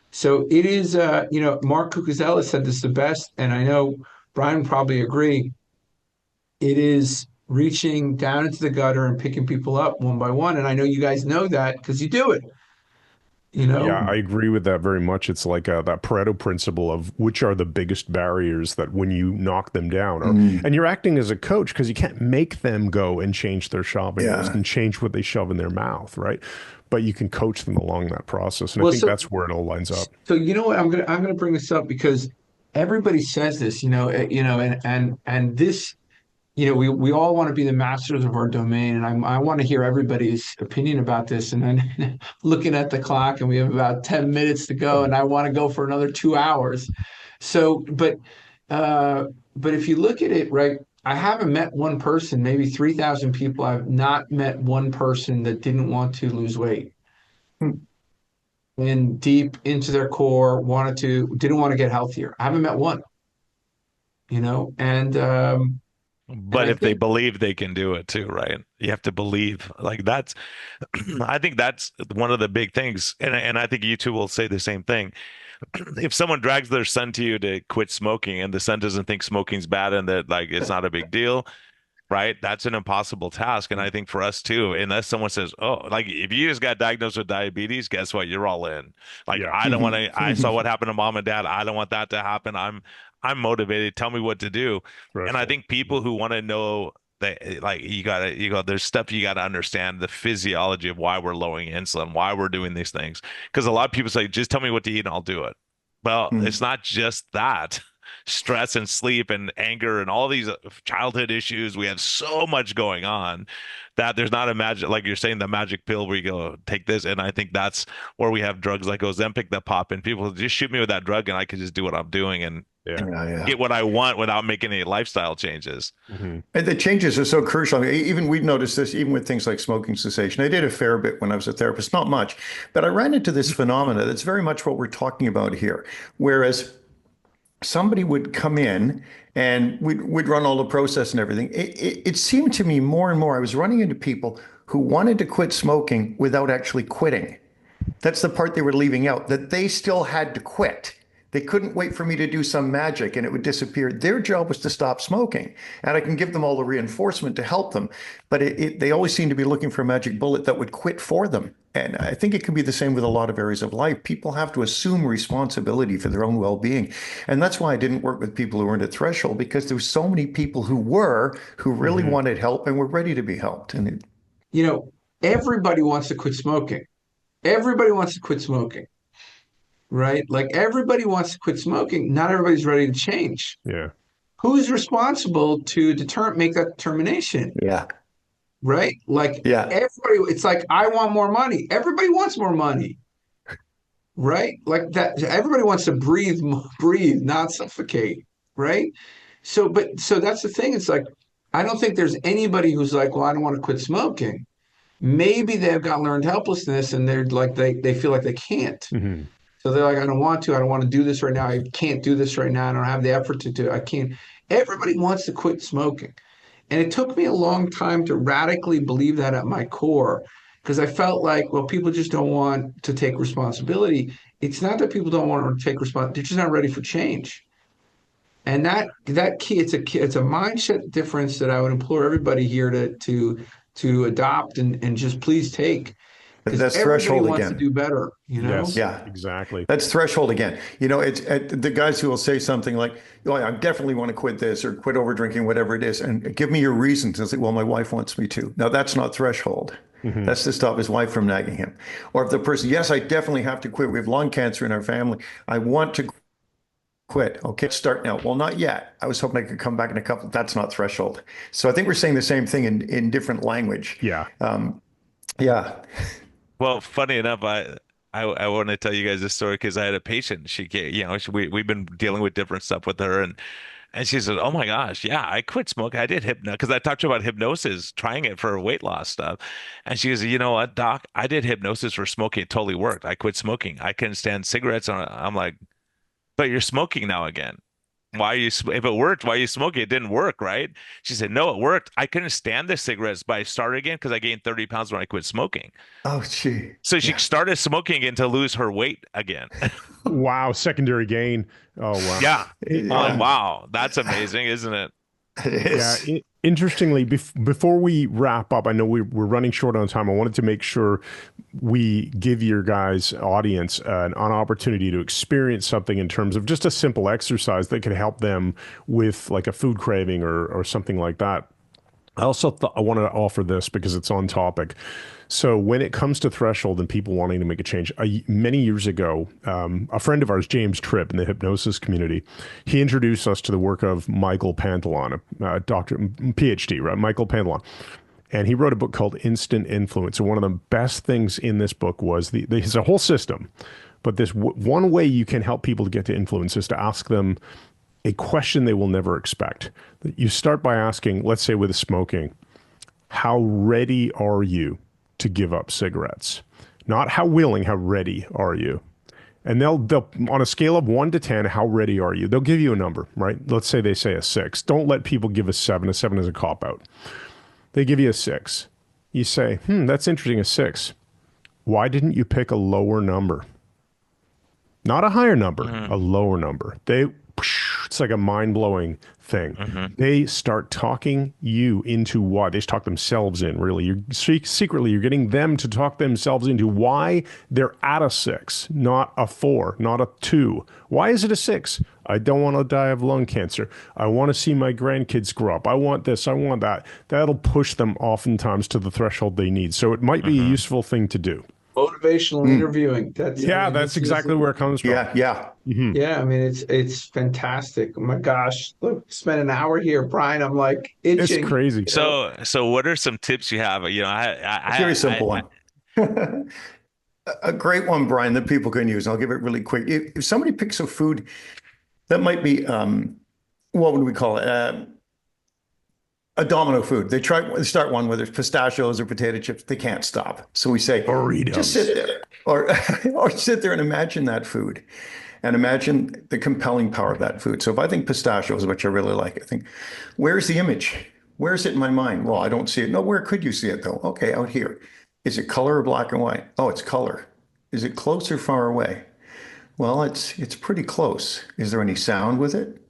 So it is, Mark Cucuzella said this the best, and I know Brian would probably agree. It is reaching down into the gutter and picking people up one by one. And I know you guys know that because you do it. you know? Yeah, I agree with that very much. It's like that Pareto principle of which are the biggest barriers that when you knock them down, and you're acting as a coach because you can't make them go and change their shopping list and change what they shove in their mouth, right? But you can coach them along that process, and I think that's where it all lines up. So you know what? I'm gonna bring this up because everybody says this, and this, we all want to be the masters of our domain, and I want to hear everybody's opinion about this. And then looking at the clock, and we have about 10 minutes to go, and I want to go for another 2 hours. So, but if you look at it, right, I haven't met one person, maybe 3,000 people. I've not met one person that didn't want to lose weight and deep into their core didn't want to get healthier. I haven't met one, and But if they believe they can do it too, right? You have to believe. Like that's, I think that's one of the big things, and I think you two will say the same thing. If someone drags their son to you to quit smoking, and the son doesn't think smoking's bad and that like it's not a big deal, right? That's an impossible task. And I think for us too, unless someone says, oh, like if you just got diagnosed with diabetes, guess what? You're all in. Like, I don't want to, I saw what happened to mom and dad. I don't want that to happen. I'm motivated. Tell me what to do. Right. And I think people who want to know that, like, there's stuff you got to understand the physiology of why we're lowering insulin, why we're doing these things. Because a lot of people say, just tell me what to eat and I'll do it. Well, it's not just that. Stress and sleep and anger and all these childhood issues. We have so much going on that there's not a magic, like you're saying, the magic pill where you go take this. And I think that's where we have drugs like Ozempic that pop in. People just shoot me with that drug and I can just do what I'm doing and get what I want without making any lifestyle changes. And the changes are so crucial. I mean, even we've noticed this even with things like smoking cessation. I did a fair bit when I was a therapist, not much, but I ran into this phenomena that's very much what we're talking about here. Whereas somebody would come in and we'd run all the process and everything. It seemed to me more and more I was running into people who wanted to quit smoking without actually quitting. That's the part they were leaving out, that they still had to quit. They couldn't wait for me to do some magic and it would disappear. Their job was to stop smoking. And I can give them all the reinforcement to help them. But they always seem to be looking for a magic bullet that would quit for them. And I think it can be the same with a lot of areas of life. People have to assume responsibility for their own well-being. And that's why I didn't work with people who weren't at threshold, because there were so many people who really wanted help and were ready to be helped. And everybody wants to quit smoking. Everybody wants to quit smoking. Right? Like everybody wants to quit smoking. Not everybody's ready to change. Yeah. Who's responsible to make that determination? Yeah. Right? Like everybody, it's like, I want more money. Everybody wants more money. Right? Like that. Everybody wants to breathe, not suffocate. Right? So that's the thing. It's like, I don't think there's anybody who's like, well, I don't want to quit smoking. Maybe they've got learned helplessness and they're like, they feel like they can't. So they're like, I don't want to do this right now. I can't do this right now. I don't have the effort to do it. I can't. Everybody wants to quit smoking. And it took me a long time to radically believe that at my core, because I felt like, well, people just don't want to take responsibility. It's not that people don't want to take responsibility. They're just not ready for change. And that key, it's a mindset difference that I would implore everybody here to adopt and just please take. That's threshold wants again. To do better, Yes, yeah, exactly. That's threshold again. It's the guys who will say something like, "Oh, I definitely want to quit this or quit over drinking, whatever it is," and give me your reasons. I'll say, "Well, my wife wants me to." Now, that's not threshold. That's to stop his wife from nagging him. Or if the person, "Yes, I definitely have to quit. We have lung cancer in our family. I want to quit." Okay, start now. Well, not yet. I was hoping I could come back in a couple. That's not threshold. So I think we're saying the same thing in different language. Yeah. Yeah. Well, funny enough, I want to tell you guys this story because I had a patient. She came, we've been dealing with different stuff with her, and she said, "Oh my gosh, yeah, I quit smoking. I did because I talked to her about hypnosis, trying it for weight loss stuff." And she goes, "You know what, doc? I did hypnosis for smoking. It totally worked. I quit smoking. I couldn't stand cigarettes." I'm like, "But you're smoking now again. If it worked, why are you smoking? It didn't work, right?" She said, "No, it worked. I couldn't stand the cigarettes, but I started again because I gained 30 pounds when I quit smoking." Oh, gee. So she started smoking again to lose her weight again. Wow, secondary gain. Oh, wow. Yeah. Oh, wow. That's amazing, isn't it? It is. Interestingly, before we wrap up, I know we're running short on time. I wanted to make sure we give your guys' audience an opportunity to experience something in terms of just a simple exercise that could help them with like a food craving or something like that. I also I wanted to offer this because it's on topic. So when it comes to threshold and people wanting to make a change, many years ago, a friend of ours, James Tripp, in the hypnosis community, he introduced us to the work of Michael Pantalon, a doctor, PhD, right? Michael Pantalon. And he wrote a book called Instant Influence. And one of the best things in this book was it's a whole system, but this one way you can help people to get to influence is to ask them a question they will never expect. You start by asking, let's say with smoking, how ready are you to give up cigarettes? Not how willing, how ready are you? And they'll on a scale of 1 to 10, how ready are you? They'll give you a number, right? Let's say they say a 6. Don't let people give a 7. A 7 is a cop-out. They give you a 6. You say, that's interesting, a 6. Why didn't you pick a lower number? Not a higher number, a lower number. It's like a mind-blowing thing. They start talking you into why. They talk themselves in, really. Secretly, you're getting them to talk themselves into why they're at a 6, not a 4, not a 2. Why is it a 6? I don't want to die of lung cancer. I want to see my grandkids grow up. I want this. I want that. That'll push them oftentimes to the threshold they need. So it might be a useful thing to do. Motivational interviewing. That's exactly where it comes from. Yeah. Yeah, I mean, it's fantastic. Oh my gosh, look, spent an hour here, Brian. I'm like itching. It's crazy. So what are some tips you have? I'll give you a simple one. A great one, Brian, that people can use. I'll give it really quick. If somebody picks a food that might be, what would we call it? A domino food. They start one, whether it's pistachios or potato chips, they can't stop. So we say, Burritos. Just sit there or sit there and imagine that food and imagine the compelling power of that food. So if I think pistachios, which I really like, I think, where's the image? Where's it in my mind? Well, I don't see it. No, where could you see it though? Okay, out here. Is it color or black and white? Oh, it's color. Is it close or far away? Well, it's pretty close. Is there any sound with it?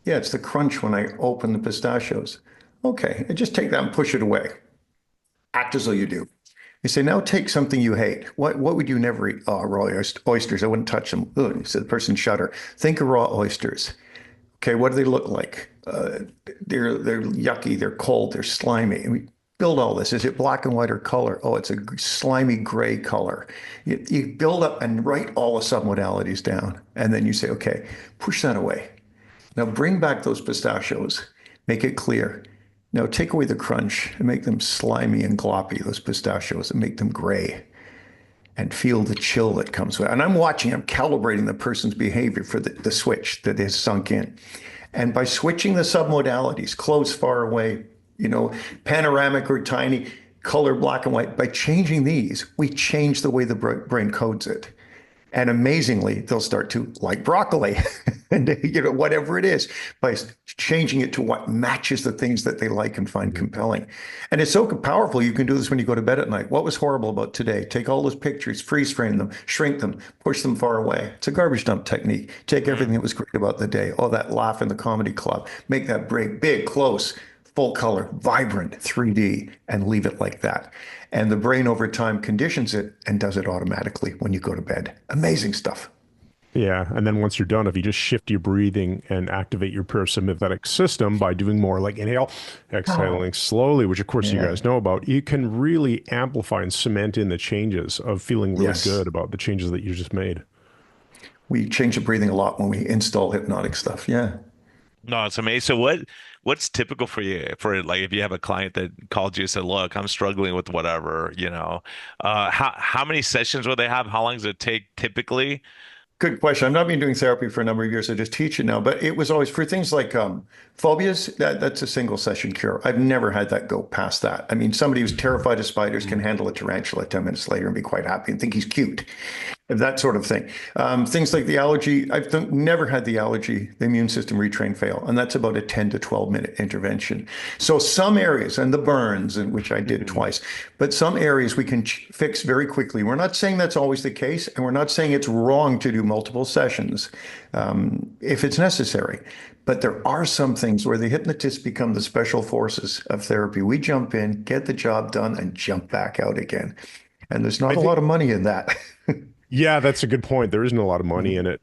Yeah, it's the crunch when I open the pistachios. Okay, and just take that and push it away. Act as though you do. You say, now take something you hate. What would you never eat? Oh, raw oysters. I wouldn't touch them. Ugh. You said the person shudder. Think of raw oysters. Okay, what do they look like? They're yucky. They're cold. They're slimy. And we build all this. Is it black and white or color? Oh, it's a slimy gray color. You build up and write all the submodalities down. And then you say, okay, push that away. Now bring back those pistachios. Make it clear. Now take away the crunch and make them slimy and gloppy, those pistachios, and make them gray. And feel the chill that comes with it. And I'm calibrating the person's behavior for the switch that has sunk in. And by switching the submodalities, close, far away, panoramic or tiny, color, black and white, by changing these, we change the way the brain codes it. And amazingly, they'll start to like broccoli and whatever it is by changing it to what matches the things that they like and find compelling. And it's so powerful. You can do this when you go to bed at night. What was horrible about today? Take all those pictures, freeze frame them, shrink them, push them far away. It's a garbage dump technique. Take everything that was great about the day. Oh, that laugh in the comedy club. Make that break big, close, full color, vibrant, 3D, and leave it like that. And the brain over time conditions it and does it automatically when you go to bed. Amazing stuff. Yeah. And then once you're done, if you just shift your breathing and activate your parasympathetic system by doing more like inhale, exhaling slowly, which of course you guys know about, you can really amplify and cement in the changes of feeling really good about the changes that you just made. We change the breathing a lot when we install hypnotic stuff. Yeah. No, it's amazing. So what's typical for you for like if you have a client that called you and said, look, I'm struggling with whatever, how many sessions will they have? How long does it take typically? Good question. I've not been doing therapy for a number of years. I just teach it now, but it was always for things like phobias. That's a single session cure. I've never had that go past that. I mean, somebody who's terrified of spiders can handle a tarantula 10 minutes later and be quite happy and think he's cute. That sort of thing. Things like the allergy, I've never had the immune system retrain fail. And that's about a 10 to 12 minute intervention. So some areas, and the burns, which I did twice, but some areas we can fix very quickly. We're not saying that's always the case, and we're not saying it's wrong to do multiple sessions if it's necessary. But there are some things where the hypnotists become the special forces of therapy. We jump in, get the job done, and jump back out again. And there's not a lot of money in that. Yeah, that's a good point. There isn't a lot of money in it.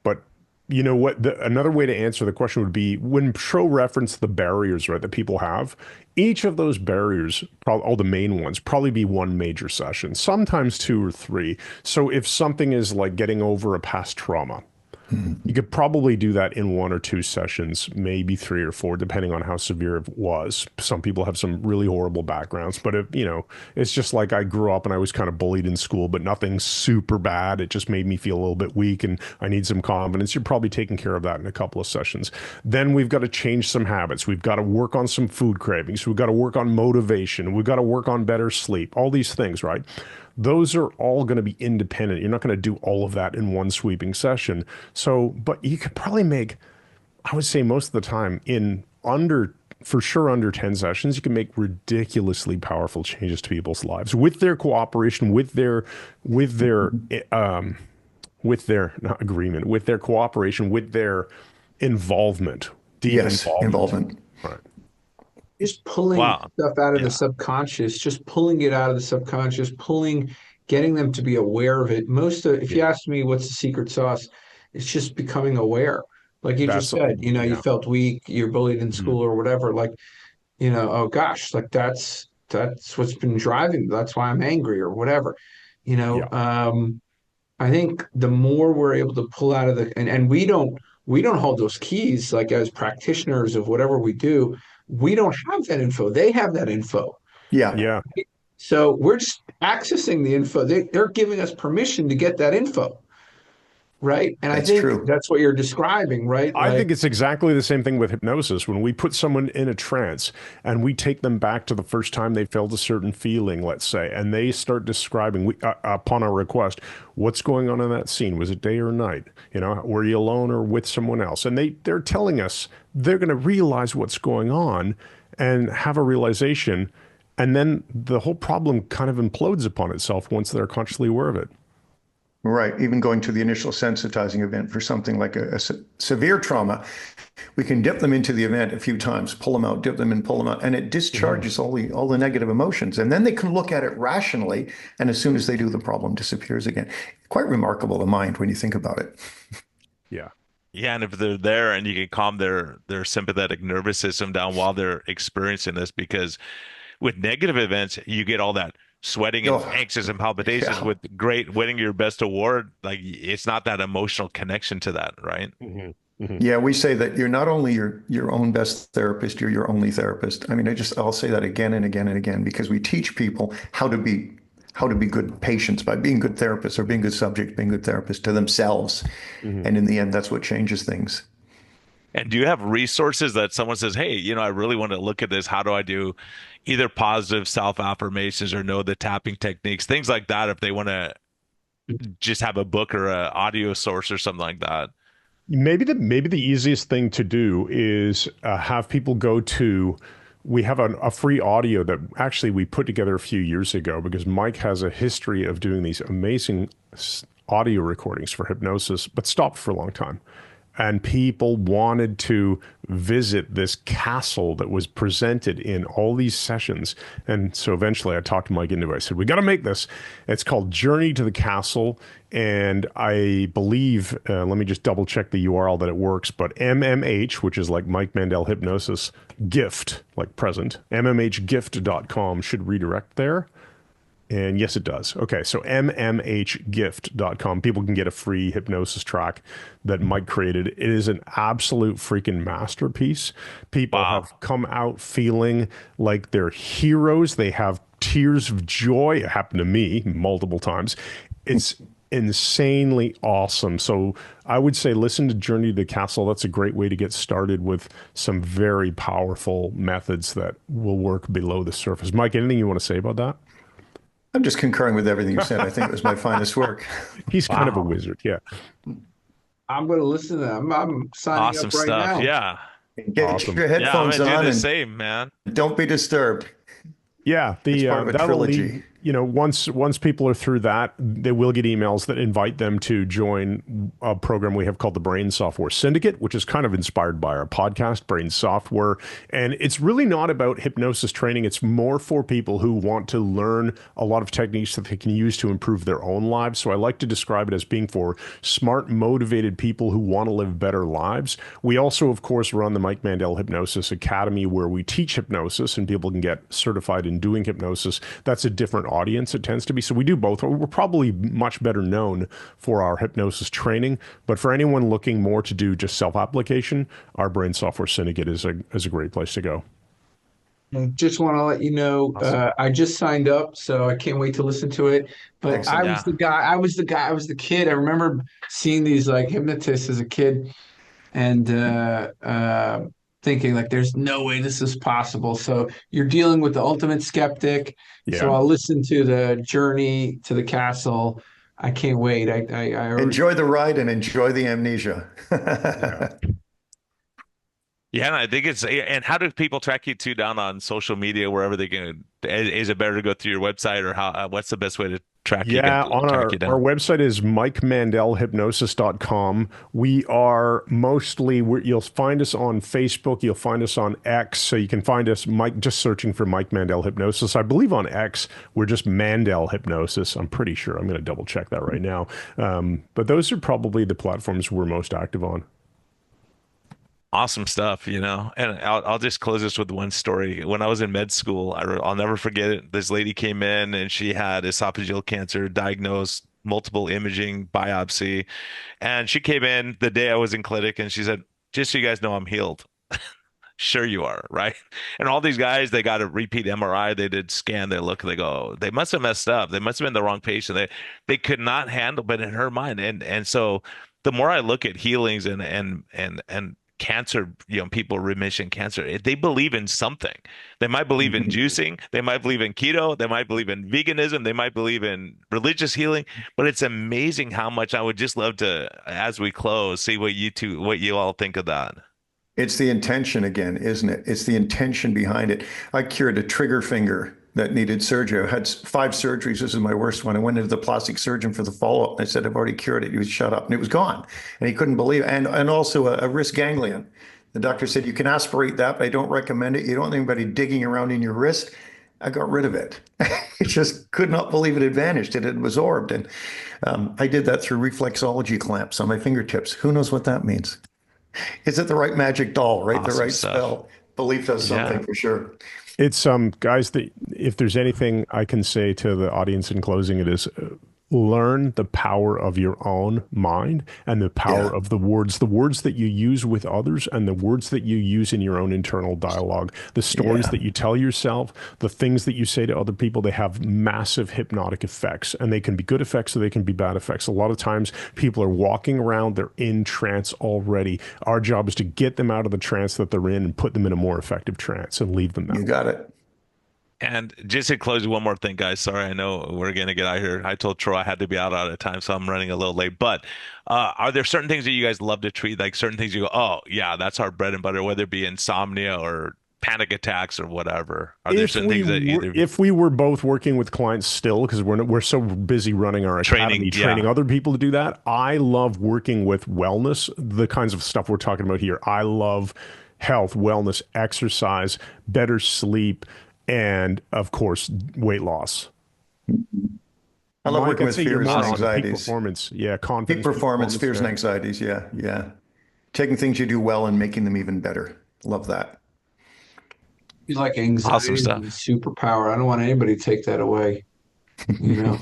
But you know what? Another way to answer the question would be when Tro referenced the barriers, right, that people have, each of those barriers, all the main ones, probably be one major session, sometimes two or three. So if something is like getting over a past trauma, you could probably do that in one or two sessions, maybe three or four, depending on how severe it was. Some people have some really horrible backgrounds, but it's just like I grew up and I was kind of bullied in school, but nothing super bad. It just made me feel a little bit weak and I need some confidence. You're probably taking care of that in a couple of sessions. Then we've got to change some habits. We've got to work on some food cravings. We've got to work on motivation. We've got to work on better sleep, all these things, right? Those are all going to be independent. You're not going to do all of that in one sweeping session. So, but you could probably make, I would say most of the time for sure under 10 sessions, you can make ridiculously powerful changes to people's lives with their cooperation, with their not agreement, with their cooperation, with their involvement, deep involvement. Right. Just pulling stuff out of the subconscious, just pulling it out of the subconscious, getting them to be aware of it. If you ask me what's the secret sauce, it's just becoming aware. Like you just said, you felt weak, you're bullied in school or whatever. Like, oh gosh, like that's what's been driving me. That's why I'm angry or whatever. I think the more we're able to pull out of and we don't hold those keys, like as practitioners of whatever we do, we don't have that info. They have that info. Yeah. Yeah. So we're just accessing the info. They're giving us permission to get that info. Right. And I think that's what you're describing, right? I think it's exactly the same thing with hypnosis. When we put someone in a trance and we take them back to the first time they felt a certain feeling, let's say, and they start describing upon our request, what's going on in that scene? Was it day or night? Were you alone or with someone else? And they're telling us they're going to realize what's going on and have a realization. And then the whole problem kind of implodes upon itself once they're consciously aware of it. Right. Even going to the initial sensitizing event for something like a severe trauma, we can dip them into the event a few times, pull them out, dip them in, pull them out, and it discharges all the negative emotions. And then they can look at it rationally. And as soon as they do, the problem disappears again. Quite remarkable, the mind, when you think about it. Yeah. Yeah. And if they're there and you can calm their sympathetic nervous system down while they're experiencing this, because with negative events, you get all that sweating and anxious and palpitations with great winning your best award. Like it's not that emotional connection to that, right? Mm-hmm. Mm-hmm. Yeah, we say that you're not only your own best therapist, you're your only therapist. I mean, I'll say that again and again and again, because we teach people how to be good patients by being good therapists, or being good subjects, being good therapists to themselves. Mm-hmm. And in the end, that's what changes things. And do you have resources that someone says, hey, I really want to look at this. How do I do either positive self-affirmations or know the tapping techniques, things like that, if they want to just have a book or an audio source or something like that? Maybe the easiest thing to do is have people go to, we have a free audio that actually we put together a few years ago, because Mike has a history of doing these amazing audio recordings for hypnosis, but stopped for a long time. And people wanted to visit this castle that was presented in all these sessions. And so eventually I talked to Mike into it. I said, we got to make this. It's called Journey to the Castle. And I believe, let me just double check the URL that it works, but MMH, which is like Mike Mandel Hypnosis, gift, like present, mmhgift.com should redirect there. And yes, it does. Okay, so mmhgift.com. People can get a free hypnosis track that Mike created. It is an absolute freaking masterpiece. People have come out feeling like they're heroes. They have tears of joy. It happened to me multiple times. It's insanely awesome. So I would say listen to Journey to the Castle. That's a great way to get started with some very powerful methods that will work below the surface. Mike, anything you want to say about that? I'm just concurring with everything you said. I think it was my finest work. He's kind of a wizard, yeah. I'm going to listen to them. I'm signing up right now. Yeah. Get your headphones on do the and same, man. Don't be disturbed. Yeah, it's part of a trilogy. once people are through that, they will get emails that invite them to join a program we have called the Brain Software Syndicate, which is kind of inspired by our podcast, Brain Software. And it's really not about hypnosis training. It's more for people who want to learn a lot of techniques that they can use to improve their own lives. So I like to describe it as being for smart, motivated people who want to live better lives. We also, of course, run the Mike Mandel Hypnosis Academy, where we teach hypnosis and people can get certified in doing hypnosis. That's a different audience, it tends to be. So we do both. We're probably much better known for our hypnosis training, but for anyone looking more to do just self-application, our Brain Software Syndicate is a great place to go. And just want to let you know, I just signed up, so I can't wait to listen to it. But Excellent. I was the kid. I remember seeing these like hypnotists as a kid and thinking like, there's no way this is possible. So you're dealing with the ultimate skeptic. Yeah. So I'll listen to the journey to the castle. I can't wait. I already... Enjoy the ride and enjoy the amnesia. Yeah, and I think and how do people track you too down on social media, wherever they can? Is it better to go through your website, or what's the best way to track you? Yeah, on our website is mikemandelhypnosis.com. We are mostly, you'll find us on Facebook, you'll find us on X, so you can find us, just searching for Mike Mandel Hypnosis. I believe on X, we're just Mandel Hypnosis. I'm pretty sure. I'm going to double check that right now. But those are probably the platforms we're most active on. Awesome stuff, And I'll just close this with one story. When I was in med school, I'll never forget it. This lady came in and she had esophageal cancer, diagnosed, multiple imaging, biopsy. And she came in the day I was in clinic and she said, just so you guys know, I'm healed. Sure you are, right? And all these guys, they got a repeat MRI, they did scan, they look, they go, they must have messed up. They must have been the wrong patient. They could not handle, but in her mind. And so the more I look at healings and cancer, people remission cancer, they believe in something. They might believe in juicing, they might believe in keto, they might believe in veganism, they might believe in religious healing, but it's amazing how much. I would just love to, as we close, see what you all think of that. It's the intention again, isn't it? It's the intention behind it. I cured a trigger finger that needed surgery. I had 5 surgeries. This is my worst one. I went into the plastic surgeon for the follow-up. And I said, I've already cured it. He was shut up and it was gone. And he couldn't believe it. And also a wrist ganglion. The doctor said, you can aspirate that, but I don't recommend it. You don't want anybody digging around in your wrist. I got rid of it. I just could not believe it had vanished. It had absorbed. And I did that through reflexology clamps on my fingertips. Who knows what that means? Is it the right magic doll, right? Awesome the right stuff. spell. Belief does something for sure. It's guys, if there's anything I can say to the audience in closing, it is learn the power of your own mind and the power of the words that you use with others and the words that you use in your own internal dialogue, the stories that you tell yourself, the things that you say to other people. They have massive hypnotic effects, and they can be good effects or they can be bad effects. A lot of times people are walking around, they're in trance already. Our job is to get them out of the trance that they're in and put them in a more effective trance and leave them out. You got it. And just to close, one more thing, guys. Sorry, I know we're going to get out of here. I told Troy I had to be out of time, so I'm running a little late. But are there certain things that you guys love to treat, like certain things you go, oh, yeah, that's our bread and butter, whether it be insomnia or panic attacks or whatever? Are there certain things that if we were both working with clients still, because we're so busy running our academy, training other people to do that, I love working with wellness, the kinds of stuff we're talking about here. I love health, wellness, exercise, better sleep, and of course, weight loss. I love working with fears and anxieties. Peak performance, confidence. Peak performance, fears and anxieties, yeah. Taking things you do well and making them even better. Love that. He's like anxiety, awesome stuff. Superpower. I don't want anybody to take that away. No,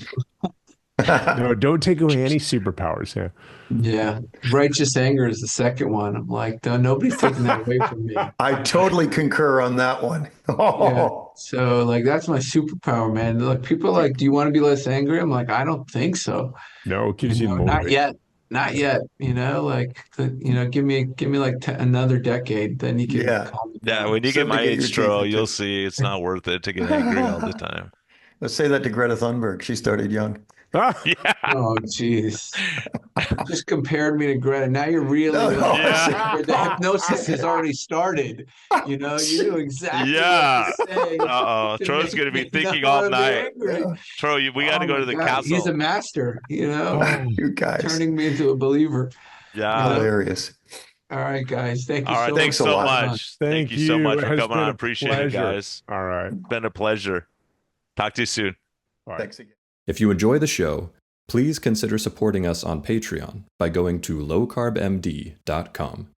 don't take away any superpowers. Yeah. Righteous anger is the second one. I'm like, nobody's taking that away from me. I totally concur on that one. Yeah. So like, that's my superpower, man. Like people are like, do you want to be less angry? I'm like, I don't think so. No, it gives you not yet. Give me like another decade, then you can calm me down. When you get my age, Troy, you'll see it's not worth it to get angry all the time. Let's say that to Greta Thunberg. She started young. Yeah. Oh, jeez. You just compared me to Greta. Now you're really Yeah. the hypnosis has already started. You know, you knew exactly Yeah. what to say. Uh-oh. to Troy's make going to be me thinking not all wanna be night. angry. Troy, we got to Oh go my to the God. He's a castle. master, you know, Oh, You guys. turning me into a believer. Yeah. You know? Hilarious. All right, guys. Thank you All right. so Thanks much. a so lot. much. thank you so much It for has coming been on. a Appreciate it, pleasure. guys. All right. It's been a pleasure. Talk to you soon. All right. Thanks again. If you enjoy the show, please consider supporting us on Patreon by going to lowcarbmd.com.